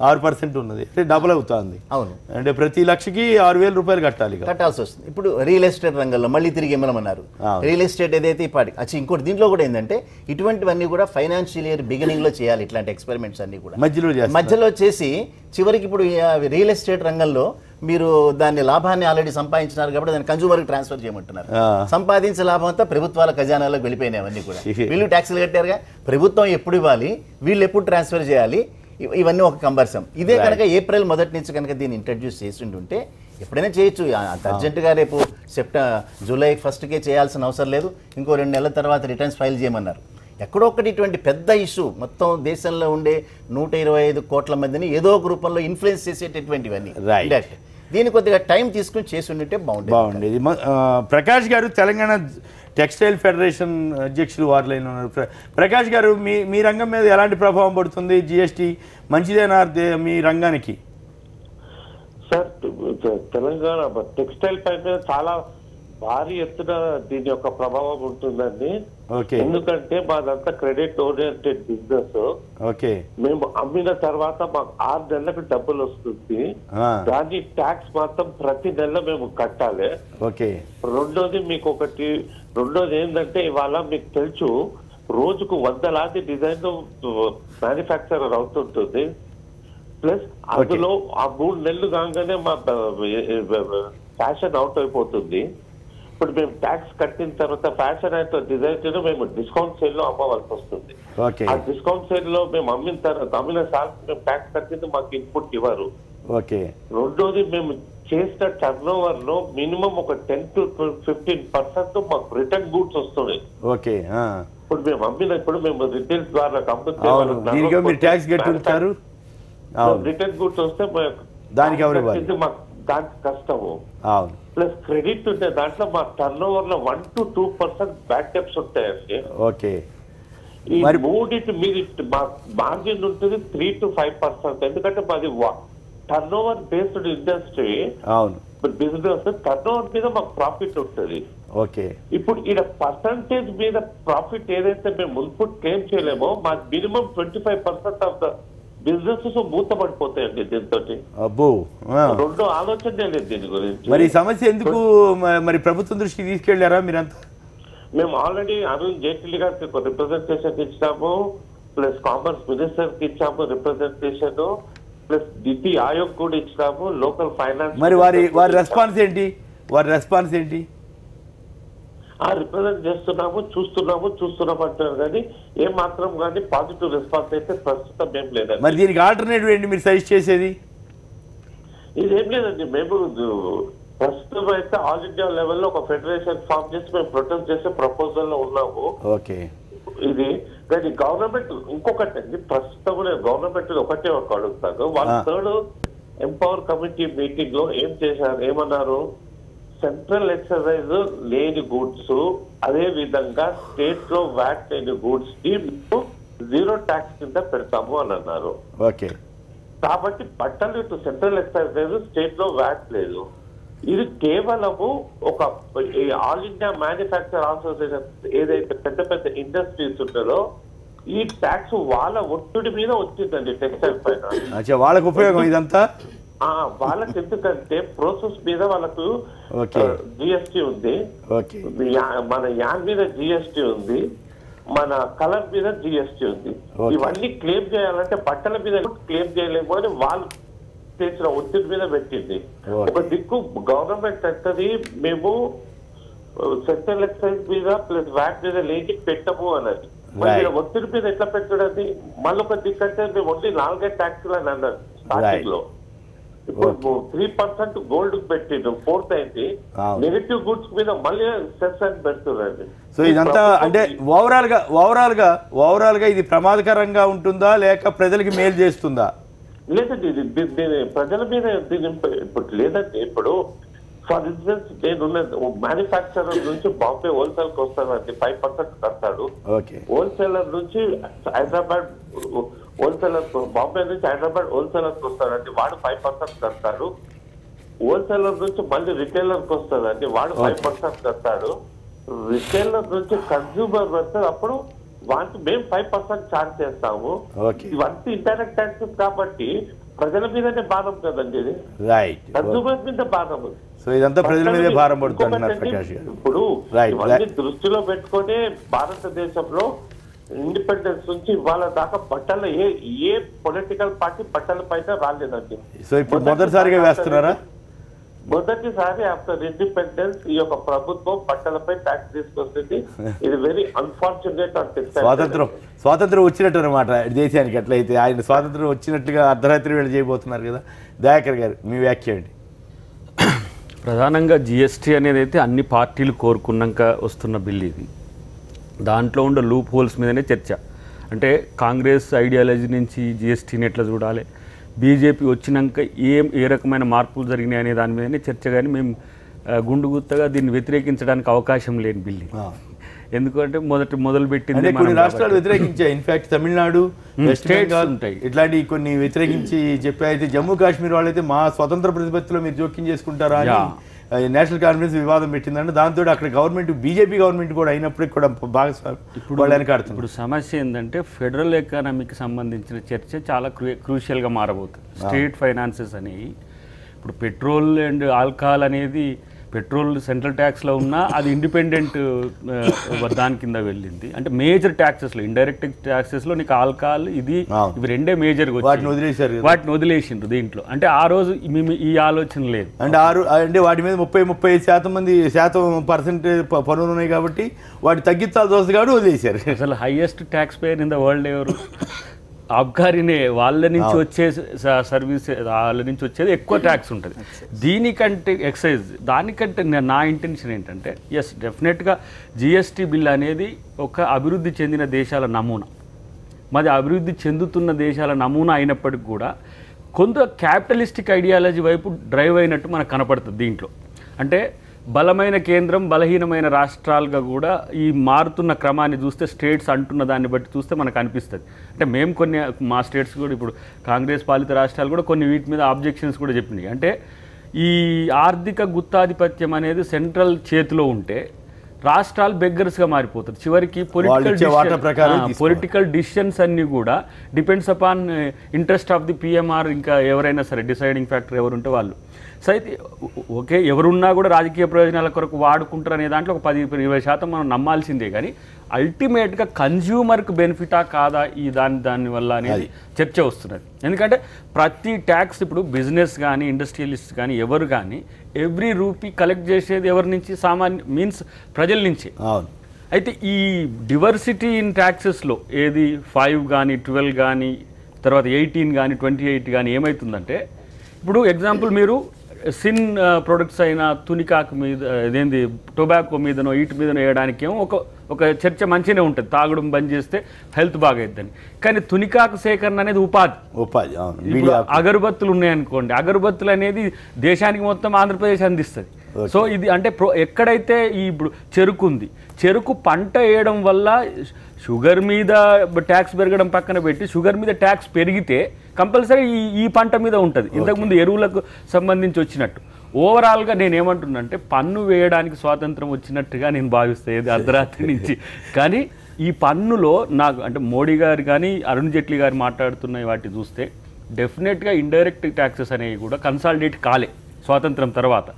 6% ఉన్నది, అంటే డబుల్ అవుతుంది. అవును, అంటే ప్రతి లక్షకి 6,000 రూపాయలు కట్టాల్సి వస్తుంది. ఇప్పుడు రియల్ ఎస్టేట్ రంగంలో మళ్ళీ తిరిగి ఇవ్వమన్నారు. రియల్ ఎస్టేట్ ఏదైతే ఇప్పటికి ఇంకోటి దీంట్లో కూడా ఏంటంటే ఇటువంటివన్నీ కూడా ఫైనాన్షియల్ ఇయర్ బిగినింగ్ లో చేయాలి. ఇట్లాంటి ఎక్స్పెరిమెంట్స్ అన్ని కూడా మధ్యలో చేసి చివరికి ఇప్పుడు రియల్ ఎస్టేట్ రంగంలో మీరు దాన్ని లాభాన్ని ఆల్రెడీ సంపాదించినారు కాబట్టి దాన్ని కన్జ్యూమర్కి ట్రాన్స్ఫర్ చేయమంటున్నారు. సంపాదించే లాభం అంతా ప్రభుత్వాల ఖజానాలకు వెళ్ళిపోయినాయి. అవన్నీ కూడా వీళ్ళు ట్యాక్సులు కట్టారుగా, ప్రభుత్వం ఎప్పుడు ఇవ్వాలి, వీళ్ళు ఎప్పుడు ట్రాన్స్ఫర్ చేయాలి, ఇవన్నీ ఒక కంబర్సం. ఇదే కనుక ఏప్రిల్ 1 నుంచి కనుక దీన్ని ఇంట్రడ్యూస్ చేసి ఉంటే ఎప్పుడైనా చేయొచ్చు. అంత అర్జెంటుగా రేపు జూలై 1కే చేయాల్సిన అవసరం లేదు. ఇంకో 2 నెలల తర్వాత రిటర్న్స్ ఫైల్ చేయమన్నారు. ఎక్కడో ఒకటి ఇటువంటి పెద్ద ఇష్యూ మొత్తం దేశంలో ఉండే 125 కోట్ల మందిని ఏదో ఒక రూపంలో ఇన్ఫ్లుయెన్స్ చేసేటటువంటివన్నీ దీన్ని కొద్దిగా టైం తీసుకుని చేసి ఉంటే బాగుండేది. ప్రకాష్ గారు తెలంగాణ టెక్స్టైల్ ఫెడరేషన్ అధ్యక్షులు వారిలైన ఉన్నారు. ప్రకాష్ గారు, మీ రంగం మీద ఎలాంటి ప్రభావం పడుతుంది? జిఎస్టీ మంచిదేనా మీ రంగానికి? సార్, తెలంగాణ టెక్స్టైల్ పై మీద చాలా భారీ ఎత్తున దీని యొక్క ప్రభావం ఉంటుందండి. ఎందుకంటే మాదంతా క్రెడిట్ ఓరియంటెడ్ బిజినెస్. మేము అమ్మిన తర్వాత మాకు 6 నెలలకు డబ్బులు వస్తుంది. దాని ట్యాక్స్ మాత్రం ప్రతి నెల మేము కట్టాలి. రెండోది ఏంటంటే ఇవాళ మీకు తెలుసు రోజుకు 100 డిజైన్ మ్యానుఫ్యాక్చరర్ అవుతుంటుంది. ప్లస్ అందులో ఆ 3 నెలలు కాగానే మా ఫ్యాషన్ అవుట్ అయిపోతుంది. ఇప్పుడు మేము ట్యాక్స్ కట్టిన తర్వాత ఫ్యాషన్ అయితే డిజైన్ మేము డిస్కౌంట్ సేల్ లో అమ్మవలసి వస్తుంది. ఆ డిస్కౌంట్ సేల్ లో మేము అమ్మిన సార్ మేము ట్యాక్స్ కట్టింది మాకు ఇన్పుట్ ఇవ్వరు. రెండోది మేము చేసిన టర్న్ ఓవర్ లో మినిమం ఒక 10 to 15% మాకు రిటర్న్ గూడ్స్ వస్తున్నాయి. ఇప్పుడు మేము రిటైల్స్ ద్వారా రిటర్న్ గూడ్స్ వస్తే దానికి కష్టము. ప్లస్ క్రెడిట్ ఉంటే దాంట్లో మా టర్న్ ఓవర్ లో 1 to 2% బ్యాక్ డెప్స్ ఉంటాయండి. ఈ మూడింటి మీద మార్జిన్ ఉంటుంది 3 to 5%. ఎందుకంటే మాది turn over based industry business. Turn over మీద మాకు ప్రాఫిట్ ఉంటుంది. ఇప్పుడు ఇక్కడ పర్సంటేజ్ మీద ప్రాఫిట్ ఏదైతే మేము మున్పుట్ క్లెయిమ్ చేయలేమో మా మినిమం 25% ఆఫ్ ద బిజినెస్ మూతపడిపోతాయండి. దీంతో రెండో ఆలోచన లేదు దీని గురించి. మరి సమస్య ఎందుకు మరి ప్రభుత్వం దృష్టికి తీసుకెళ్లారా మీరంతా? మేము ఆల్రెడీ అరుణ్ జైట్లీ గారికి రిప్రజెంటేషన్ ఇచ్చాము, ప్లస్ కామర్స్ మినిస్టర్ కి ఇచ్చాము రిప్రజెంటేషన్, ప్లస్ నీతి ఆయోగ్ కూడా ఇచ్చాము, లోకల్ ఫైనాన్స్. మరి వారి రెస్పాన్స్ ఏంటి? రిప్రజెంట్ చేస్తున్నాము, చూస్తున్నాము అంటారు కానీ ఏ మాత్రం కానీ పాజిటివ్ రెస్పాన్స్ అయితే ప్రస్తుతం ఏం లేదండి. మరి దీనికి ఆల్టర్నేటివ్ ఏంటి మీరు సజెస్ట్ చేసేది? ఇదేం లేదండి, మేము ప్రస్తుతం అయితే ఆల్ ఇండియా లెవెల్లో ఒక ఫెడరేషన్ ఫామ్ చేసి మేము ప్రొటెస్ట్ చేసే ప్రపోజల్ లో ఉన్నాము. ఇది కానీ గవర్నమెంట్ ఇంకొకటి అండి, ప్రస్తుతం నేను గవర్నమెంట్ ఒకటే ఒక అడుగుతాను. వాళ్ళ 3rd ఎంపవర్ కమిటీ మీటింగ్ లో ఏమన్నారు, సెంట్రల్ ఎక్సైజ్ లేని గూడ్స్, అదే విధంగా స్టేట్ లో వ్యాట్ లేని గూడ్స్ కి 0 ట్యాక్స్ కింద పెడతాము అని అన్నారు. కాబట్టి బట్టలు ఇటు సెంట్రల్ ఎక్సైజ్ లేదు, స్టేట్ లో వ్యాట్ లేదు. ఇది కేవలము ఒక ఆల్ ఇండియా మ్యానుఫ్యాక్చర్ అసోసియేషన్ ఏదైతే పెద్ద పెద్ద ఇండస్ట్రీస్ ఉంటుందో ఈ ట్యాక్స్ వాళ్ళ ఒత్తిడి మీద వచ్చిందండి టెక్స్టైల్ పైన. వాళ్ళకు ఉపయోగం ఇదంతా. వాళ్ళకి ఎందుకంటే ప్రాసెస్ మీద వాళ్ళకు జిఎస్టీ ఉంది, మన యాన్ మీద జిఎస్టీ ఉంది, మన కలర్ మీద జిఎస్టీ ఉంది. ఇవన్నీ క్లెయిమ్ చేయాలంటే బట్టల మీద క్లెయిమ్ చేయలేము అని వాళ్ళు చేసిన ఒత్తిడి మీద పెట్టింది. ఒక దిక్కు గవర్నమెంట్ అంటది మేము సెంట్రల్ ఎక్సైజ్ మీద ప్లస్ వ్యాట్ మీద లేకి పెట్టము అన్నది. మరి ఒత్తిడి మీద ఎట్లా పెట్టడండి? మళ్ళీ ఒక దిక్కు అంటే మేము ఓన్లీ 4 ట్యాక్సులు అని అన్నారు స్టార్టింగ్ లో. ఇప్పుడు 3% గోల్డ్ పెట్టిండు, 4th అయింది. నెగటివ్ గుడ్స్ మీద మళ్ళీ సెస్ అని పెడుతున్నారండి. సో ఇదంతా అంటే ఓవరాల్ గా ఇది ప్రమాదకరంగా ఉంటుందా లేక ప్రజలకి మేలు చేస్తుందా? లేదండి, ఇది ప్రజల మీద ఇప్పుడు లేదండి. ఇప్పుడు ఫర్ ఇన్స్టెన్స్ నేను మ్యానుఫ్యాక్చరర్ నుంచి బాంబే హోల్సేల్ కి వస్తానండి 5% కడతాడు. హోల్సేలర్ నుంచి హైదరాబాద్ హోల్సేలర్, బాంబే నుంచి హైదరాబాద్ హోల్సేలర్ కి వస్తాడండి, వాడు 5% కడతాడు. హోల్సేలర్ నుంచి మళ్ళీ రిటైలర్ కి వస్తాడండి, వాడు 5% కడతాడు. రిటైలర్ నుంచి కన్స్యూమర్ పెడతాడు, అప్పుడు వాటికి మేము 5% ఛార్జ్ చేస్తాము. ఇవన్నీ ఇండైరెక్ట్ ట్యాక్సెస్ కాబట్టి ప్రజల మీదనే భారం కదండి ఇది, కన్స్యూమర్ మీద భారం. సో ఇదంతా ప్రజల మీదే భారం పడుతుంది. ఇప్పుడు ఇవన్నీ దృష్టిలో పెట్టుకుని భారతదేశంలో ఇండిపెండెన్స్ నుంచి ఇవాళ దాకా బట్టల ఏ పొలిటికల్ పార్టీ బట్టల పైన రాలేదండి. సో ఇప్పుడు మొదటిసారిగా వేస్తున్నారా? మొదటిసారి ఆఫ్టర్ ఇండిపెండెన్స్ ఈ యొక్క ప్రభుత్వం బట్టలపై ట్యాక్స్ తీసుకొస్తుంది. ఇది వెరీ అన్ఫార్చునేట్ అంటే స్వాతంత్రం వచ్చినట్టు అనమాట దేశానికి. అట్లయితే ఆయన స్వాతంత్రం వచ్చినట్టుగా అర్ధరాత్రి వేళ చేయబోతున్నారు కదా. దయాకర్ గారు మీ వ్యాఖ్య ఏంటి? ప్రధానంగా జిఎస్టీ అనేది అయితే అన్ని పార్టీలు కోరుకున్నాక వస్తున్న బిల్ ఇది. దాంట్లో ఉండే లూప్ హోల్స్ మీదనే చర్చ. అంటే కాంగ్రెస్ ఐడియాలజీ నుంచి జిఎస్టీని ఎట్లా చూడాలి, బీజేపీ వచ్చినాక ఏ రకమైన మార్పులు జరిగినాయి అనే దాని మీదనే చర్చ. కానీ మేము గుండుగుత్తగా దీన్ని వ్యతిరేకించడానికి అవకాశం లేని బిల్. ఎందుకంటే మొదలుపెట్టింది కొన్ని రాష్ట్రాలు వ్యతిరేకించాయి. ఇన్ఫాక్ట్ తమిళనాడు, వెస్ట్ బెంగాల్ ఉంటాయి ఇట్లాంటి కొన్ని వ్యతిరేకించి చెప్పాయి. అయితే జమ్మూ కాశ్మీర్ వాళ్ళైతే మా స్వతంత్ర ప్రతిపత్తిలో మీరు జోక్యం చేసుకుంటారా అని నేషనల్ కాన్ఫరెన్స్ వివాదం పెట్టిందంటే దాంతో అక్కడ గవర్నమెంట్ బీజేపీ గవర్నమెంట్ కూడా అయినప్పటికీ కూడా ఇప్పుడు ఇప్పుడు సమస్య ఏంటంటే ఫెడరల్ ఎకానమీకి సంబంధించిన చర్చ చాలా క్రూషియల్గా మారబోతుంది. స్టేట్ ఫైనాన్సెస్ అనేవి ఇప్పుడు పెట్రోల్ అండ్ ఆల్కహాల్ అనేది పెట్రోల్ సెంట్రల్ ట్యాక్స్లో ఉన్నా అది ఇండిపెండెంట్ దాని కింద వెళ్ళింది. అంటే మేజర్ ట్యాక్సెస్లో ఇండైరెక్ట్ ట్యాక్సెస్లో నీకు ఆల్కహాల్ ఇవి రెండే మేజర్గా వాటిని వదిలేసిండ్రు దీంట్లో. అంటే ఆ రోజు మేము ఈ ఆలోచన లేదు. అంటే వాటి మీద 30-35% పన్నులు ఉన్నాయి కాబట్టి వాటి తగ్గించాల్సి వస్తుంది కాబట్టి వదిలేశారు. అసలు highest tax payer in the world ఎవరు? ఆబ్కారీనే. వాళ్ళ నుంచి వచ్చే సర్వీస్, వాళ్ళ నుంచి వచ్చేది ఎక్కువ ట్యాక్స్ ఉంటుంది. దీనికంటే ఎక్సైజ్ దానికంటే నా ఇంటెన్షన్ ఏంటంటే ఎస్ డెఫినెట్గా జిఎస్టీ బిల్ అనేది ఒక అభివృద్ధి చెందిన దేశాల నమూనా. మాది అభివృద్ధి చెందుతున్న దేశాల నమూనా అయినప్పటికీ కూడా కొంత క్యాపిటలిస్టిక్ ఐడియాలజీ వైపు డ్రైవ్ అయినట్టు మనకు కనపడుతుంది దీంట్లో. అంటే బలమైన కేంద్రం, బలహీనమైన రాష్ట్రాలుగా కూడా ఈ మారుతున్న క్రమాన్ని చూస్తే, స్టేట్స్ అంటున్న దాన్ని బట్టి చూస్తే మనకు అనిపిస్తుంది. అంటే మేము కొన్ని మా స్టేట్స్ కూడా ఇప్పుడు కాంగ్రెస్ పాలిత రాష్ట్రాలు కూడా కొన్ని వీటి మీద ఆబ్జెక్షన్స్ కూడా చెప్పినాయి. అంటే ఈ ఆర్థిక గుత్తాధిపత్యం అనేది సెంట్రల్ చేతిలో ఉంటే రాష్ట్రాలు బెగ్గర్స్గా మారిపోతుంది. చివరికి పొలిటికల్ డిసిషన్స్ అన్నీ కూడా depends upon interest of the PMR. ఇంకా ఎవరైనా సరే డిసైడింగ్ ఫ్యాక్టర్ ఎవరుంటే వాళ్ళు. సో అయితే ఓకే ఎవరున్నా కూడా రాజకీయ ప్రయోజనాల కొరకు వాడుకుంటారు అనే దాంట్లో ఒక 10-20% మనం నమ్మాల్సిందే. కానీ అల్టిమేట్గా కన్జ్యూమర్కి బెనిఫిటా కాదా ఈ దానివల్ల అనేది చర్చ వస్తున్నది. ఎందుకంటే ప్రతి ట్యాక్స్ ఇప్పుడు బిజినెస్ కానీ ఇండస్ట్రియలిస్ట్ కానీ ఎవరు కానీ ఎవ్రీ రూపీ కలెక్ట్ చేసేది ఎవరి నుంచి? సామాన్య మీన్స్ ప్రజల నుంచి. అయితే ఈ డివర్సిటీ ఇన్ ట్యాక్సెస్లో ఏది 5 కానీ 12 కానీ తర్వాత 18 కానీ 28 కానీ ఏమవుతుందంటే ఇప్పుడు ఎగ్జాంపుల్ మీరు సిన్ ప్రొడక్ట్స్ అయిన తునికాకు మీద ఇదేంది టొబాకో మీదనో వీటి మీదనో వేయడానికి ఏమో ఒక చర్చ మంచిగానే ఉంటుంది. తాగడం బంద్ చేస్తే హెల్త్ బాగైద్దని. కానీ తునికాకు సేకరణ అనేది ఉపాధి. అగరబత్తులు ఉన్నాయనుకోండి, అగరబత్తులు అనేది దేశానికి మొత్తం ఆంధ్రప్రదేశ్ అందిస్తుంది. సో ఇది అంటే ఎక్కడైతే ఈ ఇప్పుడు చెరుకు ఉంది, చెరుకు పంట వేయడం వల్ల షుగర్ మీద ట్యాక్స్ పెరగడం పక్కన పెట్టి షుగర్ మీద ట్యాక్స్ పెరిగితే కంపల్సరీ ఈ పంట మీద ఉంటుంది. ఇంతకుముందు ఎరువులకు సంబంధించి వచ్చినట్టు ఓవరాల్గా నేను ఏమంటున్నానంటే పన్ను వేయడానికి స్వాతంత్రం వచ్చినట్టుగా నేను భావిస్తాను అర్ధరాత్రి నుంచి. కానీ ఈ పన్నులో నాకు అంటే మోడీ గారు కానీ అరుణ్ జైట్లీ గారు మాట్లాడుతున్న వాటి చూస్తే డెఫినెట్గా ఇండైరెక్ట్ ట్యాక్సెస్ అనేవి కూడా కన్సాలిడేట్ కాలే స్వాతంత్రం తర్వాత.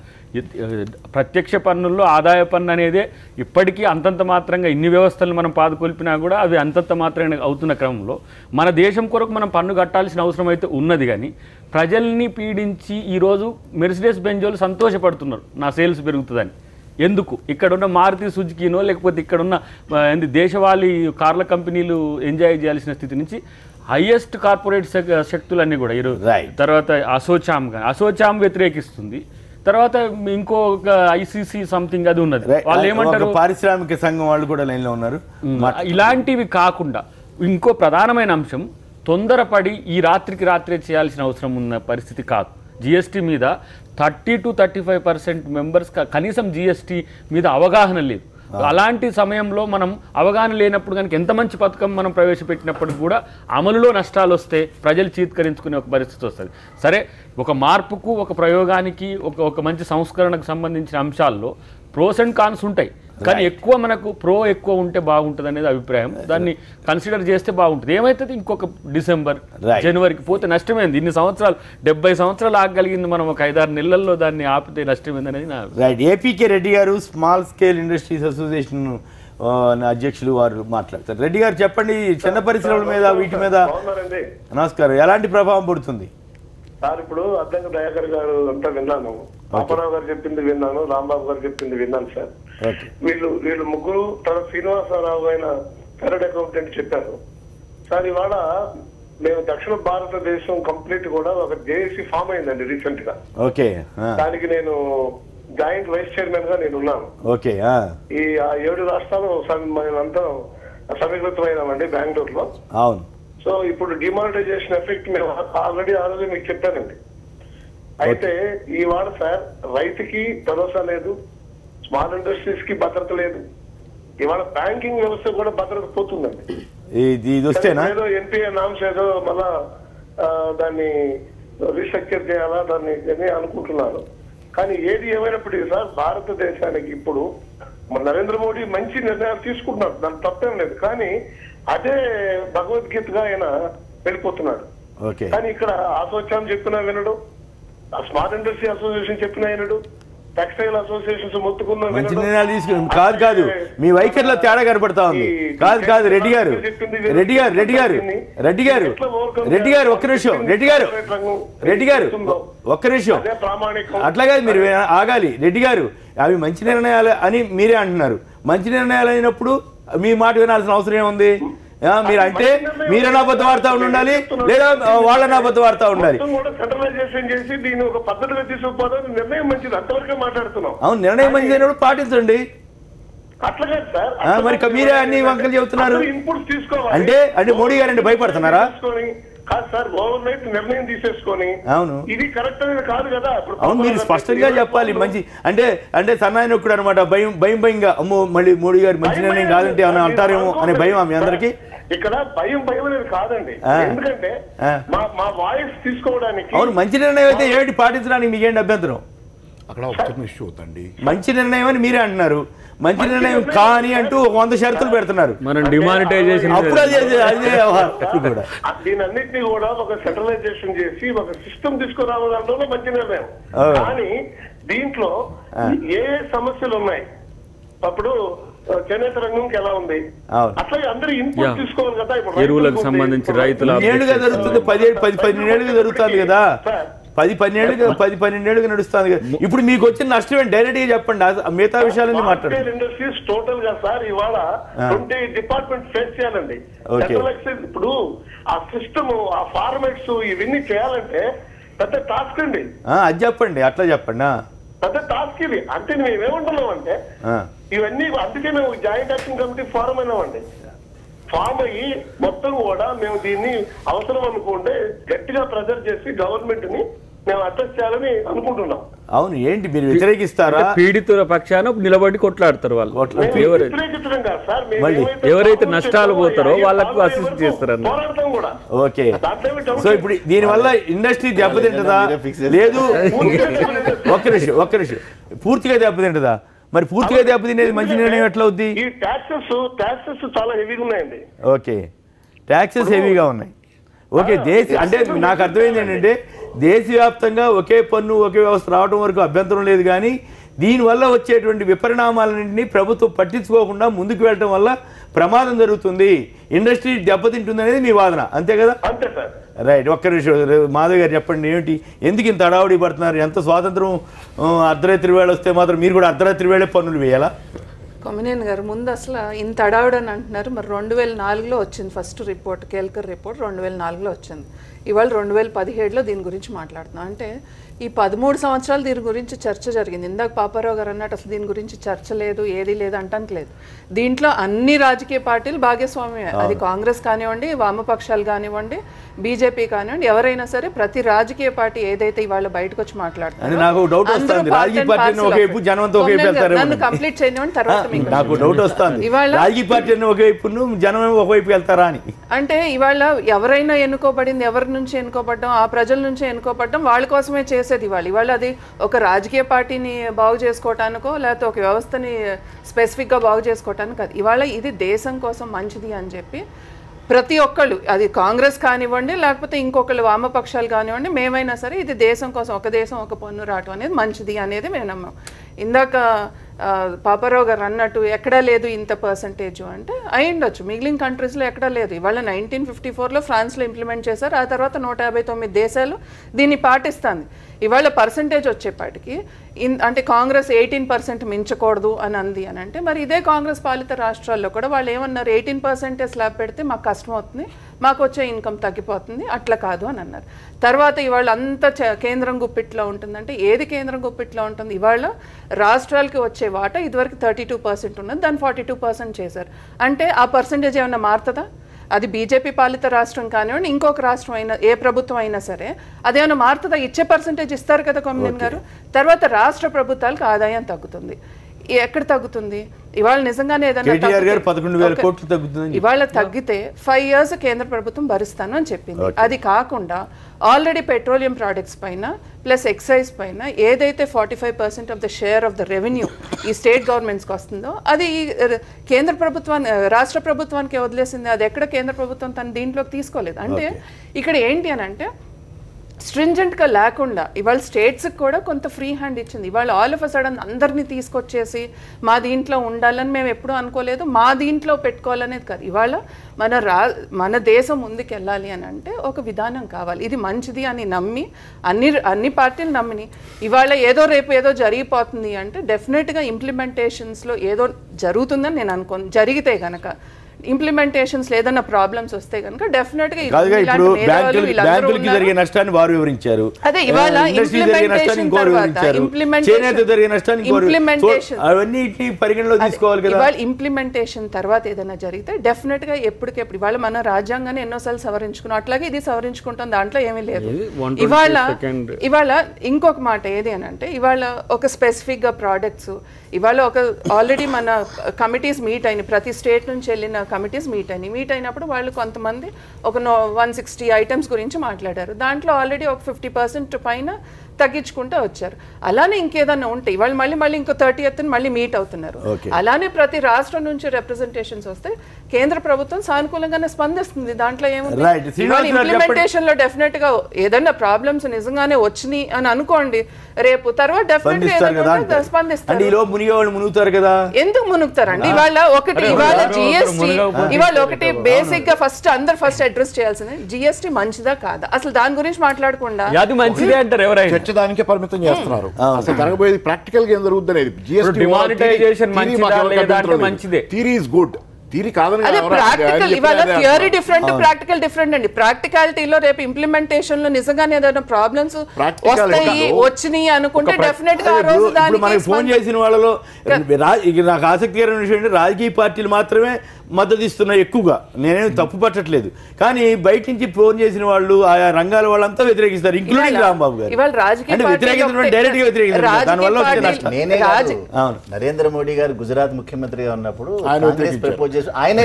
ప్రత్యక్ష పన్నుల్లో ఆదాయ పన్ను అనేదే ఇప్పటికీ అంతంత మాత్రంగా ఇన్ని వ్యవస్థలు మనం పాదుకొల్పినా కూడా అవి అంతంత మాత్రంగా అవుతున్న క్రమంలో మన దేశం కొరకు మనం పన్ను కట్టాల్సిన అవసరం అయితే ఉన్నది. కానీ ప్రజల్ని పీడించి ఈరోజు మెర్సిడెస్ బెంజోలు సంతోషపడుతున్నారు నా సేల్స్ పెరుగుతుందని. ఎందుకు? ఇక్కడున్న మారుతి సుజుకీనో లేకపోతే ఇక్కడున్న దేశవాళీ కార్ల కంపెనీలు ఎంజాయ్ చేయాల్సిన స్థితి నుంచి హైయెస్ట్ కార్పొరేట్ శక్తులన్నీ కూడా తర్వాత అసోచామ్ వ్యతిరేకిస్తుంది. తర్వాత ఇంకొక ఐసీసీ సంథింగ్ అది ఉన్నది. వాళ్ళు ఏమంటారు? పారిశ్రామిక సంఘం వాళ్ళు కూడా లైన్లో ఉన్నారు. ఇలాంటివి కాకుండా ఇంకో ప్రధానమైన అంశం తొందరపడి ఈ రాత్రికి రాత్రే చేయాల్సిన అవసరం ఉన్న పరిస్థితి కాదు. జిఎస్టీ మీద 30 to 35% మెంబర్స్ కనీసం జిఎస్టీ మీద అవగాహన లేదు. అలాంటి సమయంలో మనం అవగాహన లేనప్పుడు కనుక ఎంత మంచి పథకం మనం ప్రవేశపెట్టినప్పుడు కూడా అమలులో నష్టాలు వస్తే ప్రజలు చీత్కరించుకునే ఒక పరిస్థితి వస్తుంది. సరే, ఒక మార్పుకు, ఒక ప్రయోగానికి, ఒక మంచి సంస్కరణకు సంబంధించిన అంశాల్లో ప్రోస్ అండ్ కాన్స్ ఉంటాయి. కానీ ఎక్కువ మనకు ఎక్కువ ఉంటే బాగుంటుంది అనేది అభిప్రాయం. దాన్ని కన్సిడర్ చేస్తే బాగుంటుంది. ఏమైతుంది, ఇంకొక డిసెంబర్ జనవరికి పోతే నష్టమైంది. ఇన్ని సంవత్సరాలు 70 సంవత్సరాలు ఆగలిగింది, మనం ఒక 5-6 నెలల్లో దాన్ని ఆపితే నష్టమైంది అనేది నా రైట్. ఏపీకే రెడ్డి గారు స్మాల్ స్కేల్ ఇండస్ట్రీస్ అసోసియేషన్ అధ్యక్షులు వారు మాట్లాడతారు. రెడ్డి గారు చెప్పండి, చిన్న పరిశ్రమల మీద వీటి మీద. నమస్కారం. ఎలాంటి ప్రభావం పడుతుంది సార్? ఇప్పుడు అద్దంకి దయాకర్ గారు అంతా విన్నాను, పాపరావు గారు చెప్పింది విన్నాను, రాంబాబు గారు చెప్పింది విన్నాను సార్. వీళ్ళు ముగ్గురు తర్వాత శ్రీనివాసరావు అయిన చార్టర్డ్ అకౌంటెంట్ చెప్పారు సార్. ఇవాళ మేము దక్షిణ భారతదేశం కంప్లీట్ కూడా ఒక జేఏసీ ఫామ్ అయిందండి రీసెంట్ గా. ఓకే. దానికి నేను జాయింట్ వైస్ చైర్మన్ గా నేను ఉన్నాను. ఓకే. ఈ 7 రాష్ట్రాలు మేమంతా సమీకృతమైనామండి బెంగళూరులో. అవును. సో ఇప్పుడు డిమానిటైజేషన్ ఎఫెక్ట్ మేము ఆల్రెడీ ఆ రోజు మీకు చెప్పానండి. అయితే ఇవాళ సార్ రైతుకి భరోసా లేదు, స్మాల్ ఇండస్ట్రీస్ కి భద్రత లేదు, ఇవాళ బ్యాంకింగ్ వ్యవస్థ కూడా భద్రత పోతుందండి. ఏదో ఎన్పిఏ నామ్స్ ఏదో మళ్ళా దాన్ని రీస్ట్రక్చర్ చేయాలా దాన్ని అనుకుంటున్నారు. కానీ ఏది ఏమైనప్పటికీ సార్ భారతదేశానికి ఇప్పుడు నరేంద్ర మోడీ మంచి నిర్ణయాలు తీసుకుంటున్నారు, దానికి తప్పేం లేదు. కానీ అదే భగవద్గీతగా ఆయన వెళ్ళిపోతున్నాడు. కానీ ఇక్కడ అసోచారం చెప్పినా వినడు, స్మార్ట్ ఇండస్ట్రీ అసోసియేషన్ చెప్పినా వినడు, టెక్స్టైల్ అసోసియేషన్స్ మొత్తుకున్నా మంచి నిర్ణయాలు తీసుకుని కాదు మీ వైఖరిలో తేడా కనపడతా ఉంది. కాదు రెడ్డి గారు ఒక్క నిమిషం అట్లా కాదు, మీరు ఆగాలి. రెడ్డి గారు, అవి మంచి నిర్ణయాలు అని మీరే అంటున్నారు. మంచి నిర్ణయాలు అయినప్పుడు మీ మాట వినాల్సిన అవసరం ఏముంది? మీరు అంటే మీరైనా అబద్ధం వాడుతూ ఉండాలి, లేదా వాళ్ళని అబద్ధం వాడుతూ ఉండాలి. అవును, నిర్ణయం మంచిది అయినప్పుడు పాటించండి. మరి మీరే అన్ని వంకలు చెబుతున్నారు అంటే మోడీ గారు భయపడుతున్నారా? నిర్ణయం తీసేసుకొని అవును ఇది కరెక్ట్ అనేది కాదు కదా. అవును, మీరు స్పష్టంగా చెప్పాలి. మంచి అంటే సన్నాయనొక్కుడు అనమాట. భయంగా అమ్మో మళ్ళీ మోడీ గారు మంచి నిర్ణయం కాదంటే ఏమైనా అంటారేమో అనే భయం మీ అందరికి. ఇక్కడ భయం అనేది కాదండి, ఎందుకంటే మా వాయిస్ తీసుకోవడానికి. అవును, మంచి నిర్ణయం అయితే ఏమిటి పాటించడానికి మీకేంటి అభ్యంతరం? అక్కడ ఒక చిన్న ఇష్యూ అవుతుంది. మంచి నిర్ణయం అని మీరే అంటున్నారు, మంచి నిర్ణయం కానీ అంటూ 100 షరతులు పెడుతున్నారు. మనం డిమానిటైజేషన్ అప్పుడు దీనన్నింటినీ కూడా ఒక సెంట్రలైజేషన్ చేసి ఒక సిస్టమ్ తీసుకురావడంలో మంచి నిర్ణయం. కానీ దీంట్లో ఏ సమస్యలు ఉన్నాయి, అప్పుడు చేనేత రంగంకి ఎలా ఉంది, అట్లాగే అందరూ ఇన్పుట్ తీసుకోవాలి కదా. ఇప్పుడు ఎరువులకు సంబంధించి రైతులు జరుగుతుంది, 10-12 ఏళ్ళుగా జరుగుతుంది కదా, 10-12 ఏళ్ళుగా నడుస్తుంది కదా. ఇప్పుడు మీకు వచ్చిన నష్టం ఏంటి డైరెక్ట్ గా చెప్పండి, మిగతా విషయాలన్నీ మాట్లాడండి. ఇండస్ట్రీస్ టోటల్ గా సార్ ఇవాళ 20 డిపార్ట్మెంట్ ఫేస్ చేయాలండి. ఇప్పుడు ఆ సిస్టమ్, ఆ ఫార్మాట్స్ ఇవన్నీ చేయాలంటే పెద్ద టాస్క్ అండి. అది చెప్పండి, అట్లా చెప్పండి. పెద్ద టాస్క్ ఇది. అంటే మేమేమంటున్నాం అంటే ఇవన్నీ అందుకే మేము జాయింట్ యాక్షన్ కమిటీ ఫారం అయినామండి. ఫామ్ అయ్యి మొత్తం కూడా మేము దీన్ని అవసరం అనుకుంటే గట్టిగా ప్రెజర్ చేసి గవర్నమెంట్ ని మేము అడ్రస్ చేయాలని అనుకుంటున్నాం. అవును, ఏంటి మీరు వ్యతిరేకిస్తారా? పీడితుల పక్షాన నిలబడి కొట్లాడతారు వాళ్ళు. వ్యతిరేకించడం కాదు సార్, ఎవరైతే నష్టాలు పోతారో వాళ్ళకు అసిస్ట్ చేస్తారు. ఓకే, సో ఇప్పుడు దీనివల్ల ఇండస్ట్రీ దెబ్బతింటదా? లేదు, ఒక్క నిమిషం పూర్తిగా దెబ్బతింటదా? మరి పూర్తిగా దెబ్బతినేది మంచి నిర్ణయం ఎట్లా అవుద్ది? ఈ ట్యాక్సెస్ చాలా హెవీగా ఉన్నాయండి. ఓకే, ట్యాక్సెస్ హెవీగా ఉన్నాయి. ఓకే, అంటే నాకు అర్థమైంది ఏంటంటే దేశవ్యాప్తంగా ఒకే పన్ను ఒకే వ్యవస్థ రావడం వరకు అభ్యంతరం లేదు, కానీ దీనివల్ల వచ్చేటువంటి విపరిణామాలన్నింటినీ ప్రభుత్వం పట్టించుకోకుండా ముందుకు వెళ్ళడం వల్ల ప్రమాదం జరుగుతుంది, ఇండస్ట్రీ దెబ్బతింటుంది అనేది మీ వాదన, అంతే కదా? రైట్. ఒక్క నిమిషం మాధవ్ గారు చెప్పండి, ఏమిటి ఎందుకు ఇంత హడావుడి పడుతున్నారు? ఎంత స్వాతంత్రం అర్ధరాత్రి వేళ వస్తే మాత్రం మీరు కూడా అర్ధరాత్రి వేళే పన్నులు వేయాలా? కొమ్మినేని గారు, ముందు అసలు ఇంత అడావుడని అంటున్నారు. మరి 2004లో వచ్చింది ఫస్ట్ రిపోర్ట్, కేల్కర్ రిపోర్ట్ 2004లో వచ్చింది. ఇవాళ 2017లో దీని గురించి మాట్లాడుతున్నాం. అంటే ఈ 13 సంవత్సరాలు దీని గురించి చర్చ జరిగింది. ఇందాక పాపారావు గారు అన్నట్టు అసలు దీని గురించి చర్చ లేదు, ఏది లేదు అంటానికి లేదు. దీంట్లో అన్ని రాజకీయ పార్టీలు భాగస్వామ్యమే. అది కాంగ్రెస్ కానివ్వండి, వామపక్షాలు కానివ్వండి, బీజేపీ కానివ్వండి, ఎవరైనా సరే ప్రతి రాజకీయ పార్టీ ఏదైతే ఇవాళ బయటకు వచ్చి మాట్లాడుతున్నారు. నన్ను కంప్లీట్ చేయనివ్వండి, తర్వాత నాకు డౌట్ వస్తుంది రాజకీయ పార్టీ ఒకవైపు జనం ఒకవైపు వెళ్తారా అని. అంటే ఇవాళ ఎవరైనా ఎన్నుకోబడింది, ఎవరి నుంచి ఎన్నుకోబడ్డం, ఆ ప్రజల నుంచి ఎన్నుకోబడ్డం వాళ్ళ కోసమే చేసేది. ఇవాళ అది ఒక రాజకీయ పార్టీని బాగు చేసుకోవటానికో లేకపోతే ఒక వ్యవస్థని స్పెసిఫిక్గా బాగు చేసుకోవటానికి కాదు. ఇవాళ ఇది దేశం కోసం మంచిది అని చెప్పి ప్రతి ఒక్కళ్ళు, అది కాంగ్రెస్ కానివ్వండి లేకపోతే ఇంకొకళ్ళు వామపక్షాలు కానివ్వండి, మేమైనా సరే ఇది దేశం కోసం, ఒక దేశం ఒక పన్ను రావటం అనేది మంచిది అనేది మేము నమ్మాం. ఇందాక పాపారావు గారు అన్నట్టు ఎక్కడా లేదు ఇంత పర్సంటేజ్ అంటే అయ్యిండొచ్చు, మిగిలిన కంట్రీస్లో ఎక్కడా లేదు. ఇవాళ 1954లో ఫ్రాన్స్లో ఇంప్లిమెంట్ చేశారు, ఆ తర్వాత 159 దేశాలు దీన్ని పాటిస్తుంది. ఇవాళ పర్సంటేజ్ వచ్చేపాటికి అంటే కాంగ్రెస్ 18% మించకూడదు అని అంది అని అంటే, మరి ఇదే కాంగ్రెస్ పాలిత రాష్ట్రాల్లో కూడా వాళ్ళు ఏమన్నారు, 18% స్లాబ్ పెడితే మాకు కష్టం అవుతుంది, మాకు వచ్చే ఇన్కమ్ తగ్గిపోతుంది, అట్లా కాదు అని అన్నారు. తర్వాత ఇవాళ అంతా కేంద్రం గుప్పిట్లో ఉంటుందంటే ఏది కేంద్రం గుప్పిట్లో ఉంటుంది? ఇవాళ రాష్ట్రాలకి వచ్చే వాటా ఇదివరకు 32% ఉన్నది, దాన్ని 42% చేశారు. అంటే ఆ పర్సంటేజ్ ఏమైనా మారుతుందా? అది బీజేపీ పాలిత రాష్ట్రం కానివ్వండి, ఇంకొక రాష్ట్రం అయినా, ఏ ప్రభుత్వం అయినా సరే అదేమైనా మారుతుందా? ఇచ్చే పర్సంటేజ్ ఇస్తారు కదా కొమ్మినేని గారు. తర్వాత రాష్ట్ర ప్రభుత్వాలకు ఆదాయం తగ్గుతుంది. ఎక్కడ తగ్గుతుంది? ఇవాళ నిజంగానే ఏదైనా ఇవాళ తగ్గితే 5 years కేంద్ర ప్రభుత్వం భరిస్తాను అని చెప్పింది. అది కాకుండా ఆల్రెడీ పెట్రోలియం ప్రోడక్ట్స్ పైన ప్లస్ ఎక్సైజ్ పైన ఏదైతే 45% of the share of the revenue ఈ స్టేట్ గవర్నమెంట్స్కి వస్తుందో అది కేంద్ర ప్రభుత్వాన్ని, రాష్ట్ర ప్రభుత్వానికి వదిలేసింది. అది ఎక్కడ కేంద్ర ప్రభుత్వం తన దీంట్లోకి తీసుకోలేదు. అంటే ఇక్కడ ఏంటి అని అంటే స్ట్రింజెంట్గా లేకుండా ఇవాళ స్టేట్స్కి కూడా కొంత ఫ్రీ హ్యాండ్ ఇచ్చింది. ఇవాళ ఆల్ ఆఫ్ అ సడన్ అందరినీ తీసుకొచ్చేసి మా దీంట్లో ఉండాలని మేము ఎప్పుడూ అనుకోలేదు, మా దీంట్లో పెట్టుకోవాలనేది కాదు. ఇవాళ మన దేశం ముందుకు వెళ్ళాలి అని అంటే ఒక విధానం కావాలి, ఇది మంచిది అని నమ్మి అన్ని పార్టీలు నమ్మిని ఇవాళ ఏదో రేపు ఏదో జరిగిపోతుంది అంటే డెఫినెట్గా ఇంప్లిమెంటేషన్స్లో ఏదో జరుగుతుందని నేను అనుకోను. జరిగితే గనక ఇంప్లిమెంటేషన్స్ ఏదైనా ప్రాబ్లమ్స్ వస్తే కనుక డెఫినెట్ గా బ్యాంకులకి జరిగే నష్టాన్ని వారు వివరించారు. అదే ఇవాళ ఇంప్లిమెంటేషన్ పరిగణలో తీసుకోవాలి కదా. ఇవాళ ఇంప్లిమెంటేషన్ తర్వాత ఏదైనా జరిగితే డెఫినెట్ గా ఎప్పటికెప్పుడు ఇవాళ మన రాజ్యాంగాన్ని ఎన్నోసార్లు సవరించుకున్నాం, అట్లాగే ఇది సవరించుకుంటాం, దాంట్లో ఏమీ లేదు. ఇవాళ ఇంకొక మాట ఏది అని అంటే ఇవాళ ఒక స్పెసిఫిక్ గా ప్రోడక్ట్స్ ఇవాళ ఒక ఆల్రెడీ మన కమిటీస్ మీట్ అయినాయి, ప్రతి స్టేట్ నుంచి వెళ్ళిన కమిటీస్ మీట్ అయినప్పుడు వాళ్ళు కొంతమంది ఒక 160 ఐటమ్స్ గురించి మాట్లాడారు. దాంట్లో ఆల్రెడీ ఒక 50% పైన తగ్గించుకుంటూ వచ్చారు. అలానే ఇంకేదన్నా ఉంటే ఇవాళ మళ్ళీ ఇంకో 30th మళ్ళీ మీట్ అవుతున్నారు. అలానే ప్రతి రాష్ట్రం నుంచి రిప్రజెంటేషన్స్ వస్తే కేంద్ర ప్రభుత్వం సానుకూలంగానే స్పందిస్తుంది. దాంట్లో ఏముంది? ఇంప్లిమెంటేషన్ లో డెఫినెట్ గా ఏదైనా ప్రాబ్లమ్స్ నిజంగానే వచ్చినాయి అని అనుకోండి, రేపు తర్వాత డెఫినెట్ గా స్పందిస్తారు. ఎందుకు మునుగుతారండి? ఇవాళ జిఎస్టీ ఇవాళ ఒకటి బేసిక్ గా ఫస్ట్ అడ్రస్ చేయాల్సింది జిఎస్టీ మంచిదా కాదా, అసలు దాని గురించి మాట్లాడకుండా మంచిదే అంటారు ఎవరైనా, దానికే పరిమితం చేస్తున్నారు. అసలు జరగబోయేది ప్రాక్టికల్ గా ఏం జరుగుతుంది అనేది. జిఎస్టీ మంచిదే, థియరీ ఇస్ గుడ్, థియరీ కాదని థియరీ డిఫరెంట్, ప్రాక్టికల్ డిఫరెంట్ అండి. ప్రాక్టికాలిటీలో రేపు ఇంప్లిమెంటేషన్ లో నిజంగానే ఏదైనా ప్రాబ్లమ్స్ వస్తాయి వచ్చినాయి అనుకుంటే డెఫినెట్ గా మనకి ఫోన్ చేసిన వాళ్ళలో నాకు ఆసక్తికరమైన విషయం ఏంటంటే రాజకీయ పార్టీలు మాత్రమే మద్దతు ఇస్తున్నాయి ఎక్కువగా, నేనేమి తప్పు పట్టట్లేదు. కానీ బయట నుంచి ఫోన్ చేసిన వాళ్ళు ఆయా రంగాల వాళ్ళంతా వ్యతిరేకిస్తారు, ఇంక్లూడింగ్ రాంబాబు గారు. నరేంద్ర మోడీ గారు గుజరాత్ ముఖ్యమంత్రిగా ఉన్నప్పుడు ఆయనే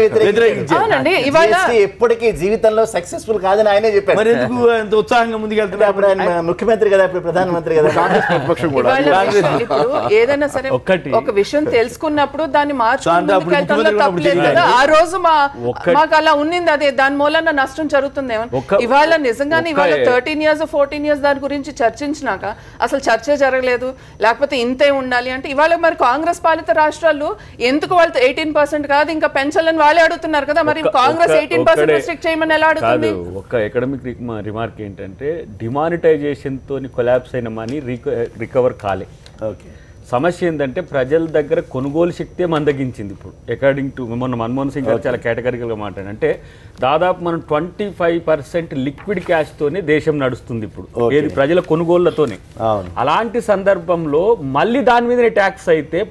ఎప్పటికీ జీవితంలో సక్సెస్ఫుల్ కాదని ఆయనే చెప్పారు. మరి ఎందుకు అంత ఉత్సాహంగా ముందుకెళ్తున్నారు? అప్పుడు ఆయన ముఖ్యమంత్రి కదా, ఇప్పుడు ప్రధానమంత్రి కదా. ఇప్పుడు ఏదైనా సరే ఒక విషయం తెలుసుకున్నప్పుడు దాన్ని మార్చుకుంటూ తప్పలేదు కదా. ఆ రోజు మాకు అలా ఉన్నింది, అదే దాని మూలన నష్టం జరుగుతుందేమో. ఇవాళ నిజంగానే ఇవాళ 13 years 14 years దాని గురించి చర్చించినాక అసలు చర్చే జరగలేదు, లేకపోతే ఇంతే ఉండాలి అంటే ఇవాళ మరి కాంగ్రెస్ పాలిత రాష్ట్రాలు ఎందుకు వాళ్ళతో 18% కాదు ఇంకా పెంచాలని వాళ్ళే అడుగుతున్నారు కదా. మరి కాంగ్రెస్ 18% రిస్ట్రిక్ట్ చేయమని ఎలా అడుగుతుంది? ఒక ఎకడమిక్ రిమార్క్ ఏంటంటే డిమానిటైజేషన్ తోని కొలాప్స్ అయిన మనీ రికవర్ కాలే. సమస్య ఏంటంటే ప్రజల దగ్గర కొనుగోలు శక్తే మందగించింది. ఇప్పుడు అకార్డింగ్ టు మొన్న మన్మోహన్ సింగ్ గారు చాలా కేటగిరికల్గా మాట్లాడారు. అంటే దాదాపు మనం 25% లిక్విడ్ క్యాష్తోనే దేశం నడుస్తుంది ఇప్పుడు, ఏది ప్రజల కొనుగోళ్లతోనే. అలాంటి సందర్భంలో మళ్ళీ దాని మీదనే ట్యాక్స్ అయితే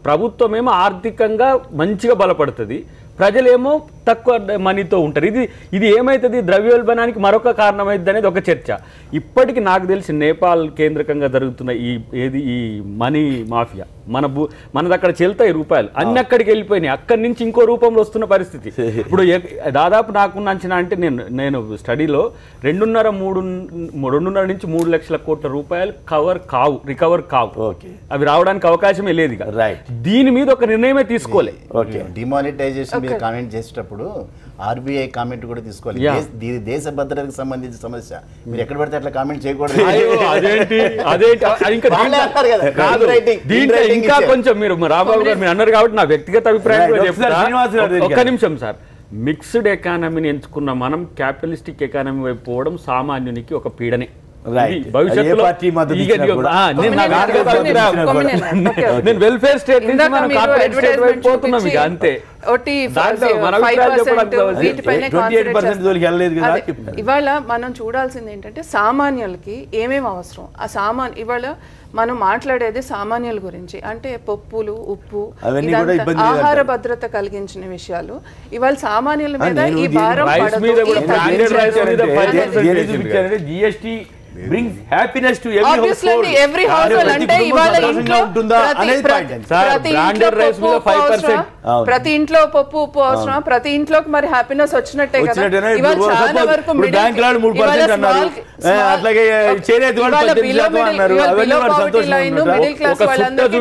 ప్రభుత్వమేమో ఆర్థికంగా మంచిగా బలపడుతుంది, ప్రజలేమో తక్కువ మనీతో ఉంటారు. ఇది ఏమవుతుంది, ద్రవ్యోల్బణానికి మరొక కారణమైంది అనేది ఒక చర్చ. ఇప్పటికి నాకు తెలిసి నేపాల్ కేంద్రకంగా జరుగుతున్న ఈ మనీ మాఫియా, మనది అక్కడ చెల్తాయి రూపాయలు అన్ని అక్కడికి వెళ్ళిపోయినాయి, అక్కడి నుంచి ఇంకో రూపంలో వస్తున్న పరిస్థితి. ఇప్పుడు దాదాపు నాకున్న అంచనా అంటే నేను స్టడీలో 2.5 నుంచి 3 లక్షల కోట్ల రూపాయలు రికవర్ కావు, అవి రావడానికి అవకాశమే లేదు. దీని మీద ఒక నిర్ణయమే తీసుకోలే. డిమానిటైజేషన్ మీద కామెంట్ చేసేటప్పుడు ఆర్బీఐ కామెంట్ కూడా తీసుకోవాలి. ఇది దేశ భద్రతకు సంబంధించిన సమస్య, మీరు ఎక్కడ పడితే అట్లా కామెంట్ చేయకూడదు. ఇంకా కొంచెం మీరు రాబాబు గారు మీరు అన్నారు కాబట్టి నా వ్యక్తిగత అభిప్రాయం ఒక్క నిమిషం సార్. మిక్స్డ్ ఎకానమీని ఎంచుకున్న మనం క్యాపిటలిస్టిక్ ఎకానమీ వైపు పోవడం సామాన్యునికి ఒక పీడనే. నేను వెల్ఫేర్ స్టేట్ నుంచి మనం కార్పొరేట్ స్టేట్ వైపు పోతున్నాం ఇక అంతే. ఇవాళ మనం చూడాల్సింది ఏంటంటే సామాన్యులకి ఏమేమి అవసరం, ఇవాళ మనం మాట్లాడేది సామాన్యుల గురించి. అంటే పప్పులు, ఉప్పు, ఆహార భద్రత కలిగించిన విషయాలు ఇవాళ సామాన్యుల మీద ఈ భారం GST brings happiness to every household. Every household అంటే ఇవాళ ఇంట్లో ప్రతి ఇంట్లో పప్పు ఉప్పు అవసరం, ప్రతి ఇంట్లోకి మరి హ్యాపీనెస్ వచ్చినట్టే కదా. ఇవాళ చాలా వరకు మిడిల్ క్లాస్ వాళ్ళందరికీ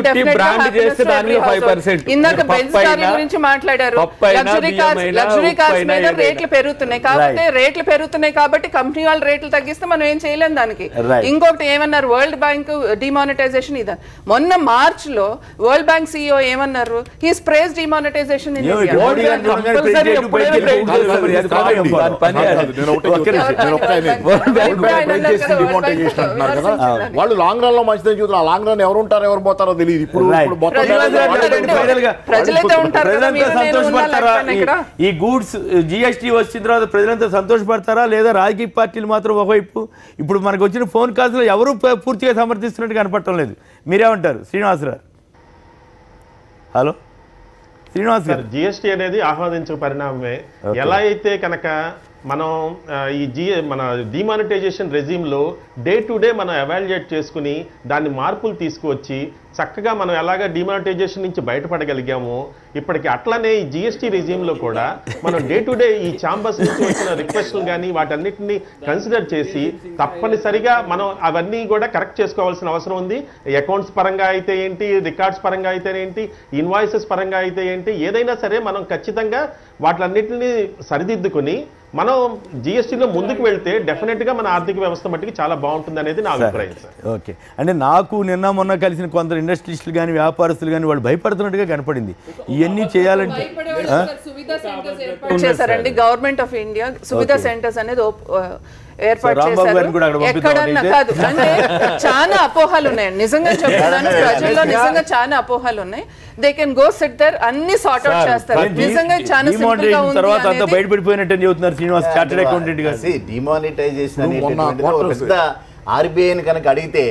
ఇందాక బెంజ్ కార్ల గురించి మాట్లాడారు. లగ్జరీ కార్స్ మీద రేట్లు పెరుగుతున్నాయి కాబట్టి కంపెనీ వాళ్ళు రేట్లు తగ్గిస్తే మనం ఏం చేయలేం దానికి. ఇంకొకటి ఏమన్నారు, వరల్డ్ బ్యాంక్ డిమానిటైజేషన్. ఇదే మొన్న మార్చ్ లో వరల్డ్ బ్యాంక్ CEO ఏమన్నారు, he's praised demonetisation in India. వాళ్ళు లాంగ్ రన్ లో మంచిదని చూద్దాం, లాంగ్ రన్ ఎవరు ఉంటారో ఎవరు పోతారో తెలియదు. ఇప్పుడు ప్రజలైతే ఉంటారు. ఈ గూడ్స్ GST వచ్చిన తర్వాత ప్రజలంతా సంతోషపడతారా లేదా రాజకీయ పార్టీలు మాత్రం ఒకవైపు? ఇప్పుడు మనకు వచ్చిన ఫోన్ కాల్స్ లో ఎవరు పూర్తిగా సమర్థిస్తున్నట్టు కనపడటం లేదు. మీరేమంటారు శ్రీనివాసరావు? హలో శ్రీనివాస్ గారు. GST అనేది ఆహ్వానించే పరిణామమే. ఎలా అయితే కనుక మనం మన డిమానిటైజేషన్ రెజ్యూమ్లో డే టు డే మనం ఎవాల్యుయేట్ చేసుకుని దాన్ని మార్పులు తీసుకువచ్చి చక్కగా మనం ఎలాగ డిమానిటైజేషన్ నుంచి బయటపడగలిగామో ఇప్పటికి అట్లనే ఈ GST రెజ్యూమ్లో కూడా మనం డే టు డే ఈ ఛాంబర్స్ నుంచి వచ్చిన రిక్వెస్ట్లు కానీ వాటన్నిటిని కన్సిడర్ చేసి తప్పనిసరిగా మనం అవన్నీ కూడా కరెక్ట్ చేసుకోవాల్సిన అవసరం ఉంది. అకౌంట్స్ పరంగా అయితే ఏంటి, రికార్డ్స్ పరంగా అయితే ఏంటి, ఇన్వాయిసెస్ పరంగా అయితే ఏంటి, ఏదైనా సరే మనం ఖచ్చితంగా వాటిలన్నిటిని సరిదిద్దుకొని మనం GSTలో ముందుకు వెళ్తే డెఫినెట్గా మన ఆర్థిక వ్యవస్థ మట్టికి చాలా బాగుంటుంది అనేది నా అభిప్రాయం సార్. ఓకే, అంటే నాకు నిన్న మొన్న కలిసిన కొందరు ఇండస్ట్రియలిస్టులు కానీ వ్యాపారస్తులు కానీ వాళ్ళు భయపడుతున్నట్టుగా కనపడింది. ఇవన్నీ చేయాలంటే చేశారండి government of India. Suvidha centres అనేది ఏర్పాటు చేశారు. ఎక్కడన్నా కాదు అంటే చాలా అపోహలు ఉన్నాయి, నిజంగా చెప్తున్నాను. ప్రజల్లో నిజంగా చాలా అపోహలు ఉన్నాయి. They can go sit there, అన్ని సార్ట్ అవుట్ చేస్తారు. నిజంగా చాలా సింపుల్ గా ఉంది. తర్వాత అంతా బయటపడిపోయినట్టు చెబుతున్నారు శ్రీనివాస్, చార్టెడ్ అకౌంటెంట్ గా. డిమానిటైజేషన్ అనేటువంటిది పెద్ద RBIని కనుక అడిగితే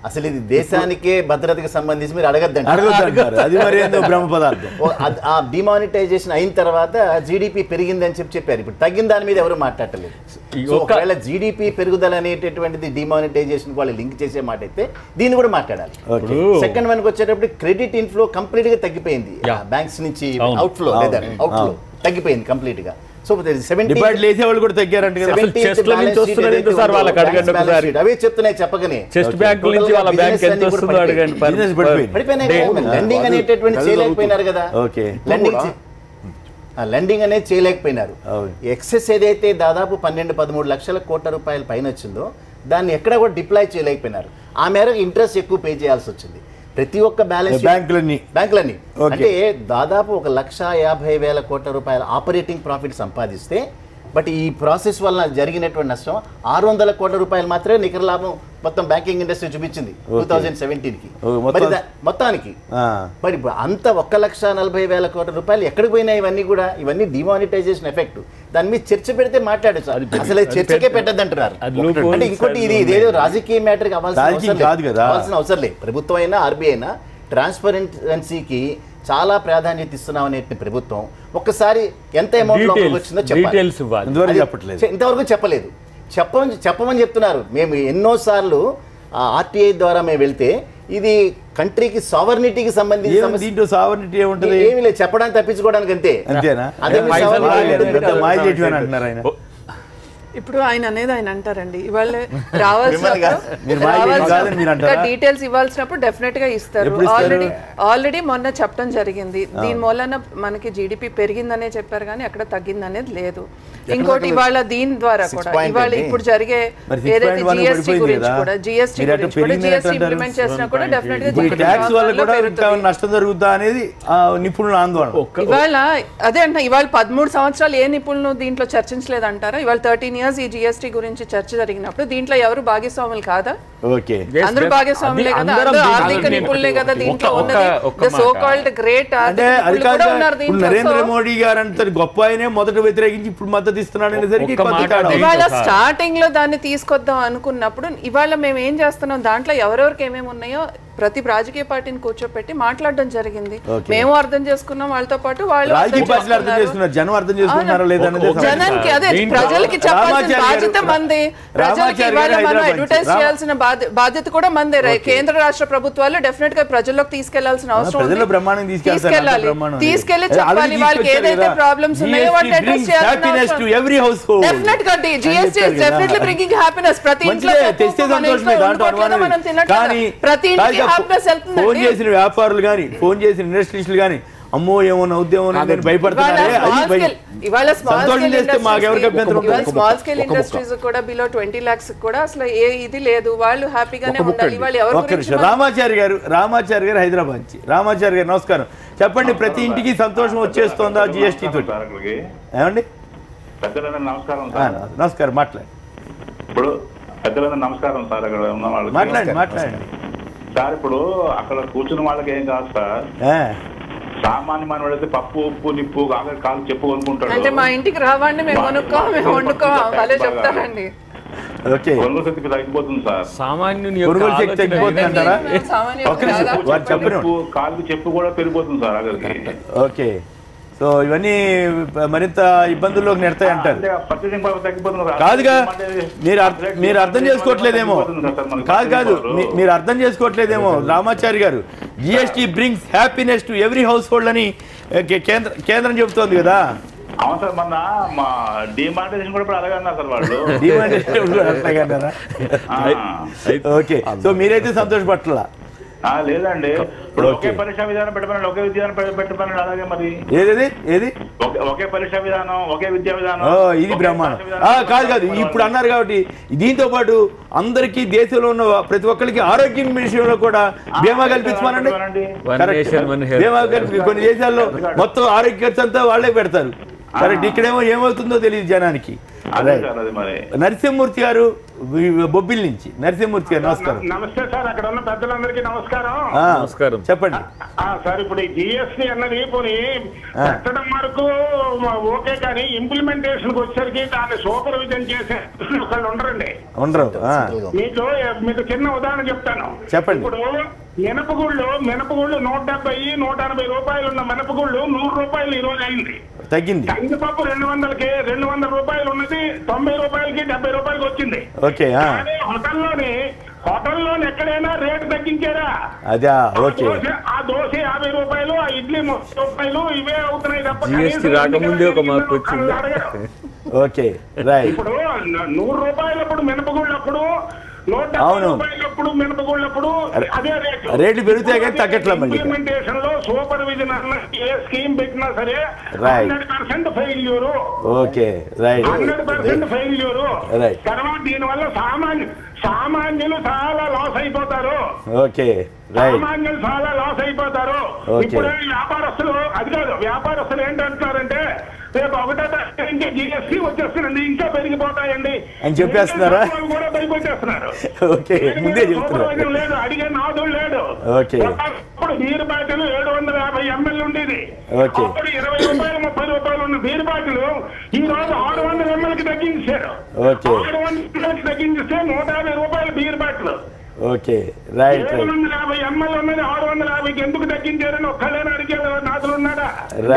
అసలు ఇది దేశానికే భద్రతకు సంబంధించి మీరు అడగద్దండి. అది మరి బ్రహ్మ పదార్థం. ఆ డిమానిటైజేషన్ అయిన తర్వాత GDP పెరిగిందని చెప్పారు. ఇప్పుడు తగ్గిన దాని మీద ఎవరు మాట్లాడలేదు. ఒకవేళ GDP పెరుగుదల అనేటటువంటిది డిమానిటైజేషన్ వాళ్ళు లింక్ చేసే మాట అయితే దీన్ని కూడా మాట్లాడాలి. సెకండ్ వన్ కి వచ్చేటప్పుడు క్రెడిట్ ఇన్ఫ్లో కంప్లీట్ గా తగ్గిపోయింది. బ్యాంక్స్ నుంచి అవుట్ఫ్లో లేదా అవుట్ఫ్లో తగ్గిపోయింది కంప్లీట్ గా. అవే చెప్తున్నాయి చెప్పగానే లెండింగ్ అనేటటువంటి చేయలేకపోయినారు కదా. లెండింగ్ అనేది చేయలేకపోయినారు. ఎక్సెస్ ఏదైతే దాదాపు 12-13 లక్షల కోట్ల రూపాయల పైన వచ్చిందో దాన్ని ఎక్కడ కూడా డిప్లాయ్ చేయలేకపోయినారు. ఆ మేరకు ఇంట్రెస్ట్ ఎక్కువ పే చేయాల్సి వచ్చింది ప్రతి ఒక్క బ్యాలెన్స్ బ్యాంకులన్నీ. అంటే దాదాపు 1,50,000 కోట్ల రూపాయల ఆపరేటింగ్ ప్రాఫిట్ సంపాదిస్తే బట్ ఈ ప్రాసెస్ వల్ల జరిగినటువంటి నష్టం 600 కోట్ల రూపాయలు మాత్రమే నికర లాభం మొత్తం బ్యాంకింగ్ ఇండస్ట్రీ చూపించింది 2017కి. మొత్తానికి మరి అంత 1,40,000 కోట్ల రూపాయలు ఎక్కడికి పోయినాయి? ఇవన్నీ కూడా ఇవన్నీ డిమానిటైజేషన్ ఎఫెక్ట్. దాని మీద చర్చ పెడితే మాట్లాడచ్చు, అసలు చర్చకే పెట్టద్దు అంటున్నారు. అంటే ఇంకోటి ఇదేదో రాజకీయ మ్యాటర్ కావాల్సిన అవసరం లేదు. ప్రభుత్వం అయినా ఆర్బీఐ అయినా ట్రాన్స్పరెన్సీకి చాలా ప్రాధాన్యత ఇస్తున్నాం అనే ప్రభుత్వం ఒక్కసారి ఎంత అమౌంట్ వచ్చిందో చెప్పాలి. ఇంతవరకు చెప్పలేదు. చెప్పమని చెప్తున్నారు. మేము ఎన్నోసార్లు ఆర్టీఐ ద్వారా మేము వెళ్తే ఇది కంట్రీకి సావర్నిటీకి సంబంధించి ఏమి లేదు, చెప్పడానికి తప్పించుకోవడానికి అంతే. ఇప్పుడు ఆయన అనేది ఆయన అంటారండి, ఇవాళ డీటెయిల్స్ ఇవ్వాల్సినప్పుడు డెఫినెట్ గా ఇస్తారు. ఆల్రెడీ మొన్న చెప్పడం జరిగింది. దీని మూలన మనకి జీడిపి పెరిగిందనే చెప్పారు కానీ అక్కడ తగ్గిందనేది లేదు. ఇంకోటి ఇవాళ దీని ద్వారా కూడా ఇవాళ ఇప్పుడు జరిగే ఏదైతే జిఎస్టీ గురించి కూడా జిఎస్టీ ఇంప్లిమెంట్ చేసినా కూడా డెఫినెట్ గా నష్టం జరుగుతా అనేది నిపుణుల ఆందోళన. ఇవాళ అదే అంట, ఇవాళ 13 సంవత్సరాలు ఏ నిపుణులు దీంట్లో చర్చించలేదంటారా? ఇవాళ 13 years ఈ జిఎస్టీ గురించి చర్చ జరిగినప్పుడు దీంట్లో ఎవరు భాగస్వాములు కాదా? అందరూ భాగస్వాములే కదా, అందరూ ఆర్థిక నిపుణులే కదా దీంట్లో ఉన్నది. So called great Narendra Modi గారు అంత గొప్ప ఆయనే మొదట వ్యతిరేకించి ఇప్పుడు మద్దతు ఇస్తున్నాడు. ఇవాళ స్టార్టింగ్ లో దాన్ని తీసుకొద్దాం అనుకున్నప్పుడు ఇవాళ మేము ఏం చేస్తున్నాం, దాంట్లో ఎవరెవరికి ఏమేమి ఉన్నాయో ప్రతి రాజకీయ పార్టీని కూర్చోపెట్టి మాట్లాడడం జరిగింది. మేము అర్థం చేసుకున్నాం, వాళ్ళతో పాటు వాళ్ళు జనానికి అదే ప్రజలకి చెప్పాల్సిన బాధ్యత మంది. ప్రజలకి ఇవాళ మనం అడ్వర్టైజ్ చేయాల్సిన బాధ్యత కూడా మందే. కేంద్ర రాష్ట్ర ప్రభుత్వాలు డెఫినెట్ గా ప్రజల్లోకి తీసుకెళ్లాల్సిన అవసరం ఉంది. తీసుకెళ్లి చెప్పాలి వాళ్ళకి ఏదైతే ప్రాబ్లమ్స్ ఉన్నాయో వాటిని అడ్రస్ చేయాల్సిన డెఫినెట్ గా GST is definitely bringing happiness. ప్రతి ఇంట్లో మనం తినట్లేదు, ప్రతి ఇంటికి ఫోన్ చేసిన వ్యాపారులు కానీ ఫోన్ చేసిన ఇండస్ట్రీస్లు కానీ అమ్మో ఏమన్నా ఉద్యమం భయపడుతున్నారు. స్మాల్ స్కేల్ ఇండస్ట్రీస్ కూడా బిలో 20 lakhs కూడా అసలు ఏ ఇది లేదు, వాళ్ళు హ్యాపీగానే ఉండాలి. రామాచారి గారు హైదరాబాద్ నుంచి. రామాచారి గారు నమస్కారం. చెప్పండి, ప్రతి ఇంటికి సంతోషం వచ్చేస్తోందా జిఎస్టీ తోటి? ఏమండి? నమస్కారం, మాట్లాడండి. ఇప్పుడు పెద్దలందరూ నమస్కారం సార్. అక్కడ ఉన్న వాళ్ళకి మాట్లాడండి సార్. ఇప్పుడు అక్కడ కూర్చున్న వాళ్ళకి ఏం కాదు సార్, సామాన్యమైన వాడైతే పప్పు ఉప్పు నిప్పు కాలు చెప్పు కొనుక్కుంటాడు. అంటే మా ఇంటికి రావండి, మేము వండుకో వాళ్ళే చెప్తారండి. కొనుగోలు శక్తి తగ్గిపోతుంది సార్. కాలుకి చెప్పు కూడా పెరిగిపోతుంది సార్ అక్కడికి. ఓకే, సో ఇవన్నీ మరింత ఇబ్బందుల్లోకి నెడతాయి అంటారు. కాదుగా, మీరు అర్థం చేసుకోవట్లేదేమో. మీరు అర్థం చేసుకోవట్లేదేమో రామాచారి గారు. GST brings happiness to every house hold అని కేంద్రం చెబుతోంది కదా. అవును సార్, మొన్న మా డిమానిటైజేషన్ కూడా ఇప్పుడు అలాగే అన్నారు సార్ వాళ్ళు. డిమానిటైజేషన్ కూడా అలాగే అన్నారా? ఓకే, సో మీరైతే సంతోషపట్ల లేదండి. ఇప్పుడు ఒకే పరీక్షా విధానం పెట్టమని, ఒకే విద్యా విధానం పెట్టమని, అలాగే మరి ఏది ఒకే పరీక్షా విధానం, ఒకే విద్యా విధానం, ఇది బ్రహ్మాండం. కాదు, ఇప్పుడు అన్నారు కాబట్టి దీంతో పాటు అందరికీ దేశంలో ఉన్న ప్రతి ఒక్కరికి ఆరోగ్యం విషయంలో కూడా బీమా కల్పించమనండి. బీమా కల్పి కొన్ని దేశాల్లో మొత్తం ఆరోగ్య ఖర్చు అంతా వాళ్ళే పెడతారు. కరెక్ట్. ఇక్కడేమో ఏమవుతుందో తెలియదు జనానికి. నరసింహమూర్తి గారు బొబ్బిల్ నుంచి. నరసింహమూర్తి గారు నమస్కారం. నమస్తే సార్, అక్కడ ఉన్న పెద్దలందరికీ నమస్కారం. నమస్కారం, చెప్పండి సార్. ఇప్పుడు ఈ జిఎస్టీ అన్నది పోనీ పెట్టడం వరకు ఓకే, కానీ ఇంప్లిమెంటేషన్ కి వచ్చేసరికి దాన్ని సూపర్విజన్ చేసే ఒకళ్ళు ఉండరండి. మీకు చిన్న ఉదాహరణ చెప్తాను, చెప్పండి. ఇప్పుడు మినపగుళ్ళు 170, 180 రూపాయలు ఉన్న మినపగుళ్ళు 100 రూపాయలు ఈ రోజు అయింది, తగ్గింది. కందిపప్పు 200 రూపాయలు ఉన్నది 90 రూపాయలకి 70 రూపాయలకి వచ్చింది. హోటల్లోని ఎక్కడైనా రేటు తగ్గించారా? ఆ దోశ 50 రూపాయలు, ఆ ఇడ్లీ 30 రూపాయలు, ఇవే అవుతున్నాయి తప్ప ఇప్పుడు 100 రూపాయలప్పుడు మినపగుళ్ళప్పుడు, 170 రూపాయలప్పుడు మినపగుళ్ళప్పుడు అదే రేట్లు పెరుగుతాయి కానీ తగ్గట్లేదు. ఇంప్లిమెంటేషన్ లో సూపర్విజన్ అన్న ఏ స్కీమ్ పెట్టినా సరే 100% ఫెయిల్యూరు. 100% ఫెయిల్యూరు. తర్వాత దీనివల్ల సామాన్యులు చాలా లాస్ అయిపోతారు. సామాన్యులు చాలా లాస్ అయిపోతారు. ఇప్పుడు వ్యాపారస్తులు అది కాదు, వ్యాపారస్తులు ఏంటంటున్నారంటే రేపు 1వ తారీఖు నుంచి GST వచ్చేస్తుందండి, ఇంకా పెరిగిపోతాయండి అని చెప్పేస్తున్నారా? కూడా భయపెట్టేస్తున్నారు. ఓకే, ముందే చెప్తున్నారు. లేదు, అడిగే నాదుడు లేడు. ఓకే, అప్పుడు బీరు బాటిల్ 750 ml ఉండేది. ఓకే, అప్పుడు 20 రూపాయలు 30 రూపాయలు ఉన్న బీరు బాటిల్ ఈ రోజు 600 ml కి తగ్గించారు. ఓకే, 600 ml కి తగ్గించిస్తే 150 రూపాయలు beer bottle. Okay, right right. 750 ml ఉన్నది 650కి ఎందుకు తగ్గించారని ఒక్కలేని అడిగే నాదులు ఉన్నాడా?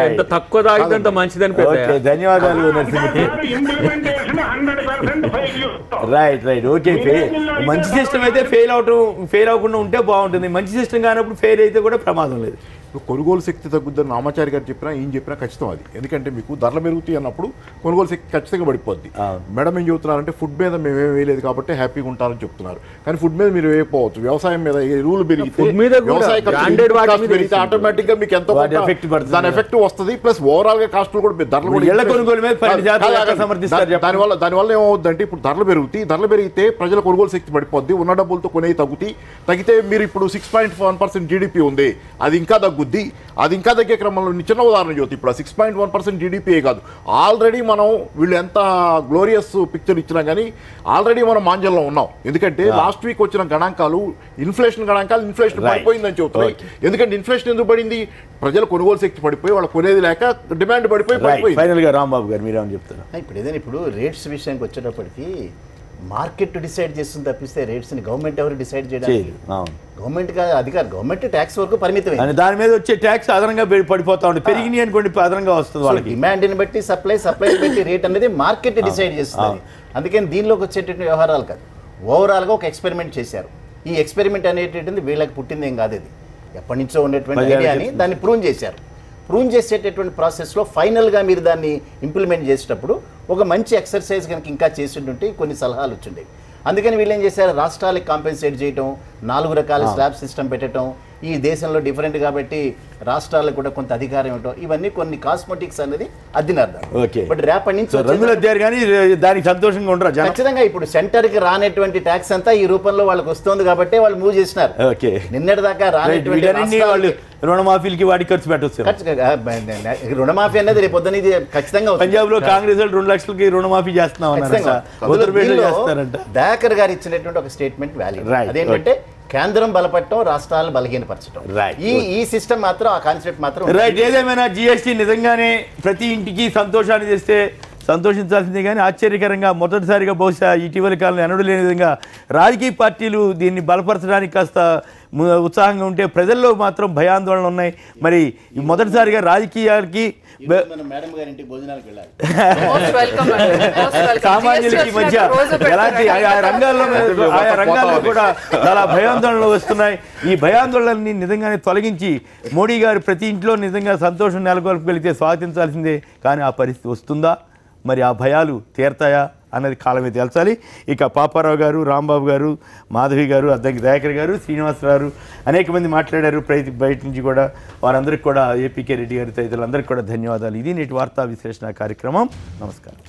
ఎంత తక్కువ తాగితే అంత మంచిదని ఓకే, ధన్యవాదాలు Narasimhamurthy. Implementation 100% failure. Right right. Okay, మంచి సిస్టమ్ అయితే ఫెయిల్ అవ్వకుండా ఉంటే బాగుంటుంది. మంచి సిస్టమ్ కానప్పుడు ఫెయిల్ అయితే కూడా ప్రమాదం లేదు. ఇప్పుడు కొనుగోలు శక్తి తగ్గుద్దని రామాచారి గారు చెప్పినా ఏం చెప్పినా ఖచ్చితం అది. ఎందుకంటే మీకు ధరలు పెరుగుతాయి అన్నప్పుడు కొనుగోలు శక్తి ఖచ్చితంగా పడిపోద్ది. మేడం ఏం చెబుతున్నారంటే ఫుడ్ మీద మేమేం వేయలేదు కాబట్టి హ్యాపీగా ఉంటారని చెప్తున్నారు. కానీ ఫుడ్ మీద మీరు వేయకపోవచ్చు. వ్యవసాయం మీద రూల్ పెరిగితే ఆటోమేటిక్ గా మీకు ఎంతో దాని ఎఫెక్ట్ వస్తుంది. ప్లస్ ఓవరాల్ గా కాస్టులు కూడా ధరలు దానివల్ల ఏమవుతుందంటే ఇప్పుడు ధరలు పెరిగితే ప్రజల కొనుగోలు శక్తి పడిపోద్ది. ఉన్న డబ్బులతో కొనేవి తగ్గితే మీరు ఇప్పుడు 6.1% GDP ఉంది, అది ఇంకా అది ఇంకా తగ్గే క్రమంలో చిన్న ఉదాహరణ చూస్తే ఇప్పుడు 6.1% జీడిపి కాదు, ఆల్రెడీ మనం వీళ్ళు ఎంత గ్లోరియస్ పిక్చర్ ఇచ్చినా కానీ ఆల్రెడీ మనం మాంజల్లో ఉన్నాం. ఎందుకంటే లాస్ట్ వీక్ వచ్చిన గణాంకాలు ఇన్ఫ్లేషన్ పడిపోయిందని చెబుతున్నాయి. ఎందుకంటే ఇన్ఫ్లేషన్ ఎందుకు పడింది? ప్రజల కొనుగోలు శక్తి పడిపోయి వాళ్ళు కొనేది లేక డిమాండ్ పడిపోయి. ఫైనల్ గా రాంబాబు గారు మీరేమని చెప్తారు? ఇప్పుడు రేట్స్ విషయానికి వచ్చేటప్పటికి మార్కెట్ డిసైడ్ చేస్తుంది తప్పిస్తే రేట్స్ని గవర్నమెంట్ ఎవరు డిసైడ్ చేయడానికి? గవర్నమెంట్ అధికారు, గవర్నమెంట్ ట్యాక్స్ వరకు పరిమితమైంది. దాని మీద వచ్చే ట్యాక్స్ అదనంగా పడిపోతా ఉంటుంది. పెరిగినాయి అనుకోండి, అదనంగా వస్తుంది. వాళ్ళకి డిమాండ్ని బట్టి సప్లై బట్టి రేట్ అనేది మార్కెట్ డిసైడ్ చేస్తుంది. అందుకని దీనిలోకి వచ్చేటటువంటి వ్యవహారాలు కాదు. ఓవరాల్గా ఒక ఎక్స్పెరిమెంట్ చేశారు. ఈ ఎక్స్పెరిమెంట్ అనేటటువంటి వీళ్ళకి పుట్టిందేం కాదు, ఇది ఎప్పటి నుంచో ఉన్నటువంటి ఐడియాని దాన్ని ప్రూవ్ చేశారు. ప్రూవ్ చేసేటటువంటి ప్రాసెస్లో ఫైనల్గా మీరు దాన్ని ఇంప్లిమెంట్ చేసేటప్పుడు ఒక మంచి ఎక్సర్సైజ్ కనుక ఇంకా చేస్తుంటే కొన్ని సలహాలు వచ్చిండేవి. అందుకని వీళ్ళు ఏం చేశారు, రాష్ట్రాలకు కాంపెన్సేట్ చేయటం, 4 రకాల స్లాబ్ సిస్టమ్ పెట్టడం, ఈ దేశంలో డిఫరెంట్ కాబట్టి రాష్ట్రాలకు కూడా కొంత అధికారం ఇవ్వటం, ఇవన్నీ కొన్ని కాస్మెటిక్స్ అనేది అర్థం. బట్ రేపటి నుంచి దానికి సంతోషంగా ఉండరు ఖచ్చితంగా. ఇప్పుడు సెంటర్కి రానటువంటి ట్యాక్స్ అంతా ఈ రూపంలో వాళ్ళకి వస్తుంది కాబట్టి వాళ్ళు మూవ్ చేసినారు. నిన్నటి దాకా రానటువంటి రుణమాఫీలకి వాటి ఖర్చు పెట్టవచ్చు. రుణమాఫీ అనేది రేపు పొద్దున ఇది ఖచ్చితంగా పంజాబ్ లో కాంగ్రెస్ 2 లక్షలకి రుణమాఫీ చేస్తున్నామంట. దయాకర్ గారు ఇచ్చినటువంటి ఒక స్టేట్మెంట్ వాల్యూ అదేంటంటే కేంద్రం బలపడటం, రాష్ట్రాలను బలహీనపరచడం. ఈ సిస్టమ్ మాత్రం, ఆ కాన్సెప్ట్ మాత్రం రైట్. ఏదేమైనా జిఎస్టీ నిజంగానే ప్రతి ఇంటికి సంతోషాన్ని చేస్తే సంతోషించాల్సిందే. కానీ ఆశ్చర్యకరంగా మొదటిసారిగా బహుశా ఇటీవలి కాలంలో ఎన్నడూ లేని విధంగా రాజకీయ పార్టీలు దీన్ని బలపరచడానికి కాస్త ఉత్సాహంగా ఉంటే ప్రజల్లో మాత్రం భయాందోళనలు ఉన్నాయి. మరి మొదటిసారిగా రాజకీయాలకి సామాన్యులకి మధ్య ఎలాంటి ఆయా రంగాల్లో కూడా చాలా భయాందోళనలు వస్తున్నాయి. ఈ భయాందోళనని నిజంగానే తొలగించి మోడీ గారు ప్రతి ఇంట్లో నిజంగా సంతోషం నెలకొల్పగలిగితే స్వాగతించాల్సిందే. కానీ ఆ పరిస్థితి వస్తుందా, మరి ఆ భయాలు తీరతాయా అన్నది కాలమే తేల్చాలి. ఇక పాపారావు గారు, రాంబాబు గారు, మాధవి గారు, అద్దంకి దయాకర్ గారు, శ్రీనివాసరావు అనేక మంది మాట్లాడారు బయట నుంచి కూడా. వారందరికీ కూడా, ఏపీకే రెడ్డి గారి తదితరులందరికీ కూడా ధన్యవాదాలు. ఇది నేటి వార్తా విశ్లేషణ కార్యక్రమం. నమస్కారం.